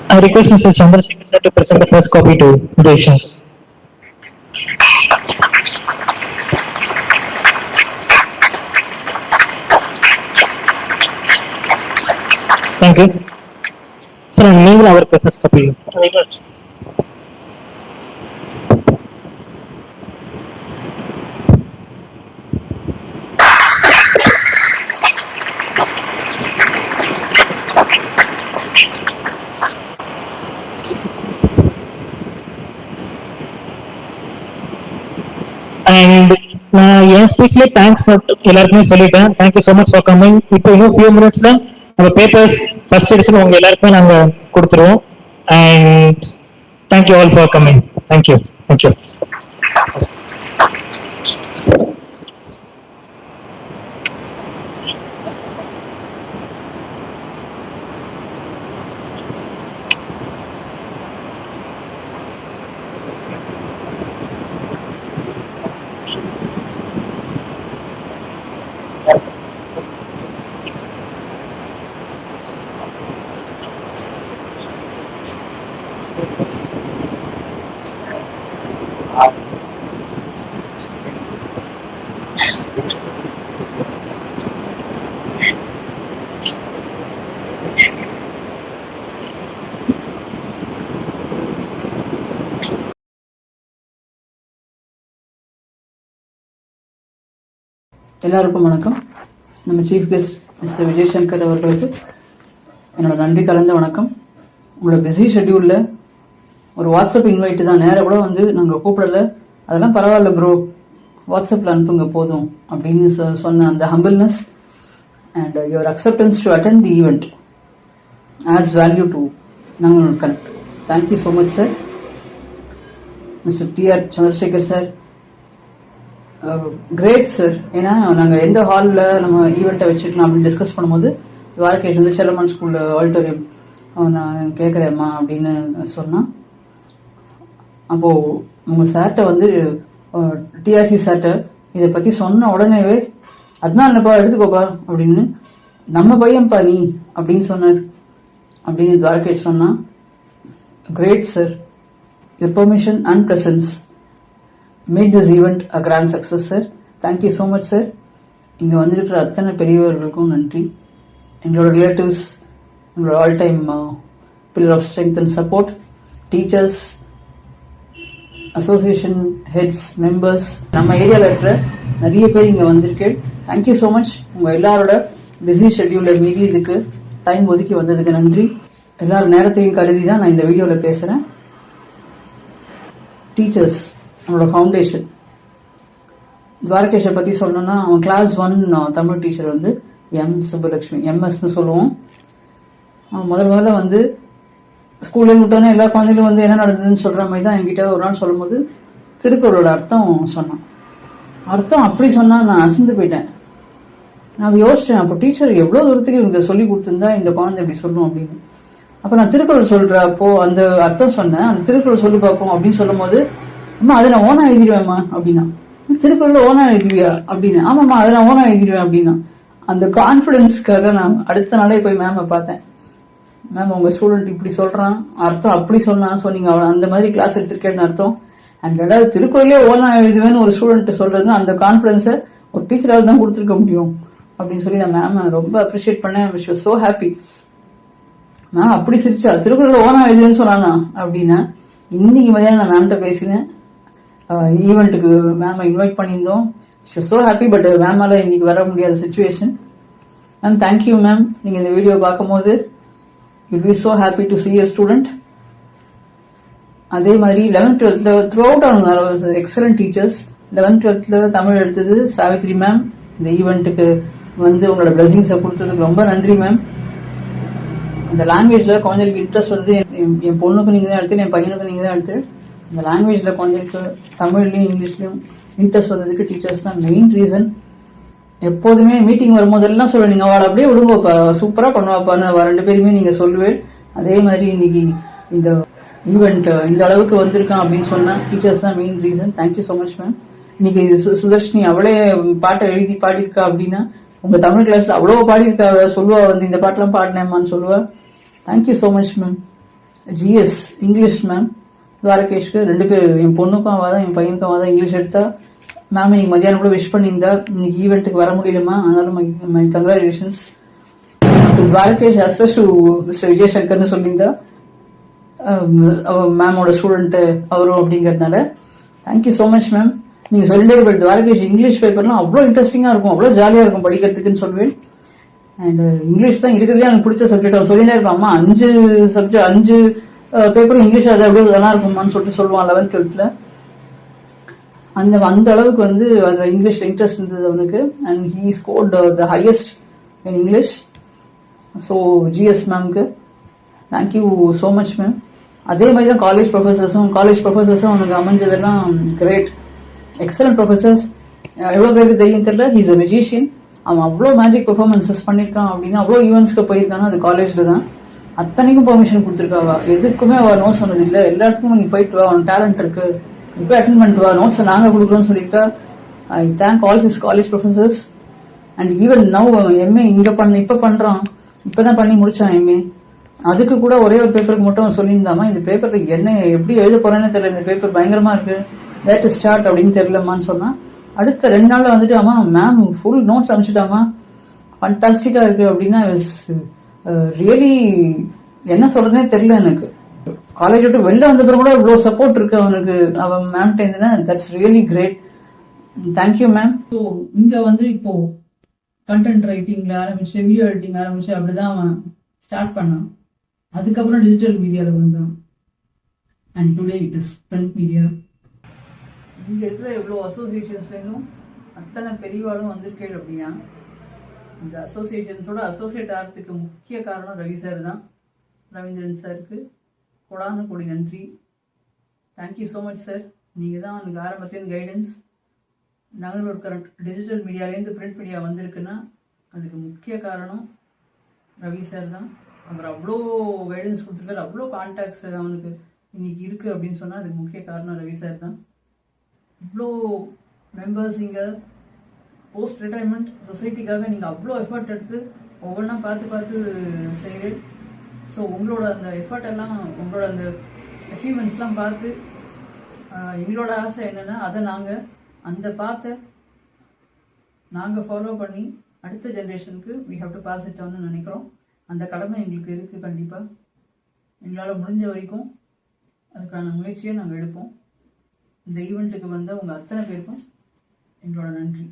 I request Mr. Chandrasekhar sir to present the first copy to Deshan. Thank you. Sir, நீங்கள் அவருக்கு first copy. And நான் என் ஸ்பீச்ல thanks எல்லாருக்குமே சொல்லிட்டேன். Thank you so much for coming. இப்போ இன்னும் few மினிட்ஸ்ல நம்ம papers first edition உங்க எல்லாருக்குமே நாங்க கொடுத்துருவோம். And thank you all for coming. Thank you. எல்லாருக்கும் வணக்கம். நம்ம chief guest mister Vijay Shankar அவர்களுக்கு என்னோட நன்றி கலந்த வணக்கம். உங்களோட பிஸி ஷெட்யூல்ல ஒரு வாட்ஸ்அப் இன்வைட் தான், நேராக கூட வந்து நாங்கள் கூப்பிடல, அதெல்லாம் பரவாயில்ல ப்ரோ, வாட்ஸ்அப்பில் அனுப்புங்க போதும் அப்படின்னு சொன்ன அந்த humbleness and your acceptance to attend the event adds value to நாங்கள் connect. Thank you so much sir. Mister T.R. Chandrasekar sir, great sir. ஏன்னா நாங்கள் எந்த ஹாலில் நம்ம ஈவெண்ட்டை வச்சுக்கலாம் அப்படின்னு டிஸ்கஸ் பண்ணும்போது துவாரகேஷ் வந்து செல்லம்மன் ஸ்கூல் ஆடிட்டோரியம் நான் கேட்குறேம்மா அப்படின்னு சொன்னான். அப்போது உங்கள் சார்கிட்ட வந்து டிஆர்சி சார்கிட்ட இதை பற்றி சொன்ன உடனேவே அதனால என்னப்பா எடுத்துக்கோப்பா அப்படின்னு, நம்ம பையன்ப்பா நீ அப்படின்னு சொன்னார் அப்படின்னு துவாரகேஷ் சொன்னான். Great sir. Your permission and presence make this event a grand success sir. Thank you so much sir. இங்கே வந்திருக்கிற அத்தனை பெரியவர்களுக்கும் நன்றி. எங்களோட ரிலேட்டிவ்ஸ், எங்களோட all time pillar of strength and support, teachers, association heads, members, நம்ம ஏரியாவில் இருக்கிற நிறைய பேர் இங்கே வந்திருக்கேன். Thank you so much. உங்கள் எல்லாரோட பிஸி ஷெட்யூலில் மீறி இதுக்கு டைம் ஒதுக்கி வந்ததுக்கு நன்றி. எல்லாரும் நேரத்தையும் கருதி தான் நான் இந்த வீடியோவில் பேசுகிறேன். டீச்சர்ஸ், அவனோட ஃபவுண்டேஷன், துவாரகேஷை பற்றி சொல்லணும்னா அவன் கிளாஸ் 1 தமிழ் டீச்சர் வந்து எம் சுப்புலட்சுமி, எம்எஸ்ன்னு சொல்லுவோம். அவன் முதல்ல வந்து ஸ்கூல்ல விட்டோன்னே எல்லா குழந்தைகளும் வந்து என்ன நடந்ததுன்னு சொல்ற மாதிரி தான் என்கிட்ட ஒரு நாள் சொல்லும்போது திருக்குறளோட அர்த்தம் சொன்னான். அர்த்தம் அப்படி சொன்னா நான் அசந்து போயிட்டேன். நான் யோசிச்சேன், அப்போ டீச்சர் எவ்வளவு தூரத்துக்கு இவங்க சொல்லி கொடுத்துருந்தா இந்த குழந்தை இப்படி சொல்லும் அப்படின்னு. அப்ப நான் திருக்குறள் சொல்றப்போ அந்த அர்த்தம் சொன்னேன், அந்த திருக்குறள் சொல்லி பார்ப்போம் அப்படின்னு சொல்லும் போது, அம்மா அதை நான் ஓனா எழுதிடுவேம்மா அப்படின்னா. திருக்குறள் ஓனா எழுதுவியா அப்படின்னு. ஆமாம்மா அதை நான் ஓனா எழுதிடுவேன் அப்படின்னா. அந்த கான்பிடன்ஸ்க்காக நான் அடுத்த நாளே போய் மேம பார்த்தேன். மேம் உங்க ஸ்டூடெண்ட் இப்படி சொல்றான், அர்த்தம் அப்படி சொன்னான், சொன்னீங்க அவன் அந்த மாதிரி கிளாஸ் எடுத்திருக்கேன்னு அர்த்தம். அண்ட் ரெண்டாவது திருக்குறளே ஓனா எழுதுவேன்னு ஒரு ஸ்டூடெண்ட் சொல்றது அந்த கான்பிடன்ஸை ஒரு டீச்சரால் தான் கொடுத்துருக்க முடியும் அப்படின்னு சொல்லி நான் மேம் ரொம்ப அப்ரிஷியேட் பண்ணேன். Wish was so happy. நான் அப்படி சிரிச்சா திருக்குறள் ஓனா எழுதுன்னு சொன்னானா அப்படின்னா. இன்னைக்கு மதியானம் நான் மேம்கிட்ட பேசினேன். ஈவெண்ட்டுக்கு மேம் இன்வைட் பண்ணியிருந்தோம். She was so happy. But மேமால இன்னைக்கு வர முடியாத சுச்சுவேஷன். Ma'am thank you ma'am. நீங்க இந்த வீடியோ பார்க்கும்போது you be so happy to see a student. அதே மாதிரி 11th 12th த்ரூ அவுட் அவங்க excellent teachers. 11th 12th Tamil எடுத்தது சாவித்ரி மேம். இந்த ஈவெண்ட்டுக்கு வந்து உங்களோட பிளஸிங்ஸை கொடுத்ததுக்கு ரொம்ப நன்றி மேம். இந்த லாங்குவேஜ்ல குழந்தைகளுக்கு இன்ட்ரெஸ்ட் வந்து என் பொண்ணுக்கு நீங்க தான் எடுத்து, என் பையனுக்கு நீங்க தான் எடுத்து. இந்த லாங்குவேஜ்ல குழந்தைகளுக்கு தமிழ்லயும் இங்கிலீஷ்லயும் இன்ட்ரெஸ்ட் வந்ததுக்கு டீச்சர்ஸ் தான் மெயின் ரீசன். எப்போதுமே மீட்டிங் வரும்போதெல்லாம் சொல்ல, நீங்க அவளை அப்படியே விடுங்கப்பா, சூப்பரா பண்ணுவாப்பான்னு அவ 2 பேருமே நீங்க சொல்லுவேன். அதே மாதிரி இன்னைக்கு இந்த ஈவெண்ட் இந்த அளவுக்கு வந்திருக்கான் அப்படின்னு சொன்னா டீச்சர்ஸ் தான் main reason. Thank you so much ma'am. இன்னைக்கு சுதர்ஷினி அவளே பாட்டை எழுதி பாடியிருக்கா அப்படின்னா உங்க தமிழ் கிளாஸ்ல அவ்வளவு பாடியிருக்கா சொல்லுவா, வந்து இந்த பாட்டெல்லாம் பாடினேம்மான்னு சொல்லுவா. Thank you so much ma'am. GS English ma'am துவாரகேஷ்க்கு 2 பேர், என் பொண்ணுக்கும் அவதான் என் பையனுக்கும் அவதான் இங்கிலீஷ் எடுத்தா. மேம் இன்னைக்கு மதியானம் கூட விஷ் பண்ணியிருந்தா. இன்னைக்கு ஈவெண்ட்டுக்கு வர முடியலமா, அதனால my congratulations. Dwarakesh aspect to Mister விஜயசங்கர்னு சொல்லியிருந்தா. மேமோட ஸ்டூடெண்ட் அவரும் அப்படிங்கறதுனால தேங்க்யூ ஸோ மச் மேம். நீங்க சொல்லிட்டே இருப்பேன் துவாரகேஷ் இங்கிலீஷ் பேப்பர்லாம் அவ்வளோ இன்ட்ரெஸ்டிங்கா இருக்கும், அவ்வளோ ஜாலியா இருக்கும் படிக்கிறதுக்குன்னு சொல்லுவேன். அண்ட் இங்கிலீஷ் தான் இருக்கிறதே எனக்கு பிடிச்ச சப்ஜெக்ட். அவர் சொல்லிட்டே இருப்பான், அம்மா 5 பேப்பரும் இங்கிலீஷ் அது எவ்வளவு நல்லா இருக்குமான்னு சொல்லிட்டு சொல்லுவான் 11th 12th. அந்த அளவுக்கு வந்து அதுல இங்கிலீஷ்ல இன்ட்ரெஸ்ட் இருந்தது அவனுக்கு. And he scored the highest in English. So GS மேம்க்கு தேங்க்யூ ஸோ மச் மேம். அதே மாதிரி தான் காலேஜ் ப்ரொஃபசர்ஸும் அவனுக்கு அமைஞ்சதெல்லாம் கிரேட், எக்ஸலன்ட் ப்ரொஃபசர்ஸ். எவ்வளோ பேருக்கு தெரியும் தெரியல, ஹீஸ் அ மெஜிஷியன். அவன் அவ்வளோ மேஜிக் பெர்ஃபார்மன்சஸ் பண்ணியிருக்கான் அப்படின்னா, அவ்வளோ ஈவெண்ட்ஸ்க்கு போயிருக்கானா அது காலேஜ்ல தான். அத்தனைக்கும் பெர்மிஷன் கொடுத்துருக்காவா, எதுக்குமே அவள் நோ சொன்னது இல்லை. எல்லா இடத்துக்கும் நீ போயிட்டு வா, அவன் டேலண்ட் இருக்கு, இப்போ அட்டென்ட் பண்ணிட்டு வா, நோட்ஸ் நாங்கள் கொடுக்குறோம்னு சொல்லியிருக்கா. I thank all his college professors. And even now MA இப்போ பண்றான், இப்பதான் பண்ணி முடிச்சான் எம்ஏ. அதுக்கு கூட ஒரே ஒரு பேப்பருக்கு மட்டும் சொல்லியிருந்தாமா, இந்த பேப்பர்ல என்ன எப்படி எழுத போறேன்னு தெரியல, இந்த பேப்பர் பயங்கரமா இருக்கு, வேர் டு ஸ்டார்ட் அப்படின்னு தெரியலமான்னு சொன்னா. அடுத்த 2 நாள்ல வந்துட்டு ஆமா மேம் ஃபுல் நோட்ஸ் அனுப்பிச்சுட்டாமா, ஃபண்டாஸ்டிக்கா இருக்கு அப்படின்னா ரியலி என்ன சொல்றதுனே தெரியல எனக்கு. காலேஜ் விட்டு வெளில வந்த பிறகு கூட இவ்வளவு சப்போர்ட் இருக்கு அவனுக்கு அவன் மேம்கிட்ட இருந்துன்னா, that's really great. Thank you ma'am. So இங்க வந்து இப்போ கண்டென்ட் ரைட்டிங்ல ஆரம்பிச்சு, வீடியோ எடிட்டிங் ஆரம்பிச்சு அப்படிதான் அவன் ஸ்டார்ட் பண்ணான். அதுக்கப்புறம் டிஜிட்டல் மீடியால வந்தான். And today it is print media. இங்க இருக்கிற எவ்வளோ அசோசியேஷன்ஸ்லேருந்தும் அத்தனை பெரியவாளும் வந்திருக்கேன் அப்படின்னா, இந்த அசோசியேஷன்ஸோட அசோசியேட் ஆகிறதுக்கு முக்கிய காரணம் ரவி சார் தான். ரவீந்திரன் சாருக்கு கொடான கொடி நன்றி. Thank you so much sir. நீங்கள் தான் எனக்கு ஆரம்பத்திலேருந்து கைடன்ஸ். நாங்கள் கரண்ட் டிஜிட்டல் மீடியாலேருந்து பிரிண்ட் மீடியா வந்திருக்குன்னா அதுக்கு முக்கிய காரணம் ரவி சார் தான். அவர் அவ்வளோ கைடன்ஸ் கொடுத்துருக்காரு, அவ்வளோ கான்டாக்ட்ஸ் அவனுக்கு இன்னைக்கு இருக்குது அப்படின்னு சொன்னால் அதுக்கு முக்கிய காரணம் ரவி சார் தான். இவ்வளோ மெம்பர்ஸ் இங்கே போஸ்ட் ரிட்டையர்மெண்ட் சொசைட்டிக்காக நீங்கள் அவ்வளோ எஃபர்ட் எடுத்து ஒவ்வொன்றா பார்த்து செய்கிறேன். ஸோ உங்களோட அந்த எஃபர்ட் எல்லாம், உங்களோட அந்த அச்சீவ்மெண்ட்ஸ்லாம் பார்த்து எங்களோட ஆசை என்னென்னா, அதை நாங்கள் அந்த நாங்கள் ஃபாலோ பண்ணி அடுத்த ஜென்ரேஷனுக்கு we have to pass it ஆன்னு நினைக்கிறோம். அந்த கடமை எங்களுக்கு இருக்குது. கண்டிப்பாக எங்களால் முடிஞ்ச வரைக்கும் அதுக்கான முயற்சியை நாங்கள் எடுப்போம். இந்த ஈவெண்ட்டுக்கு வந்த உங்கள் அத்தனை பேருக்கும் எங்களோட நன்றி.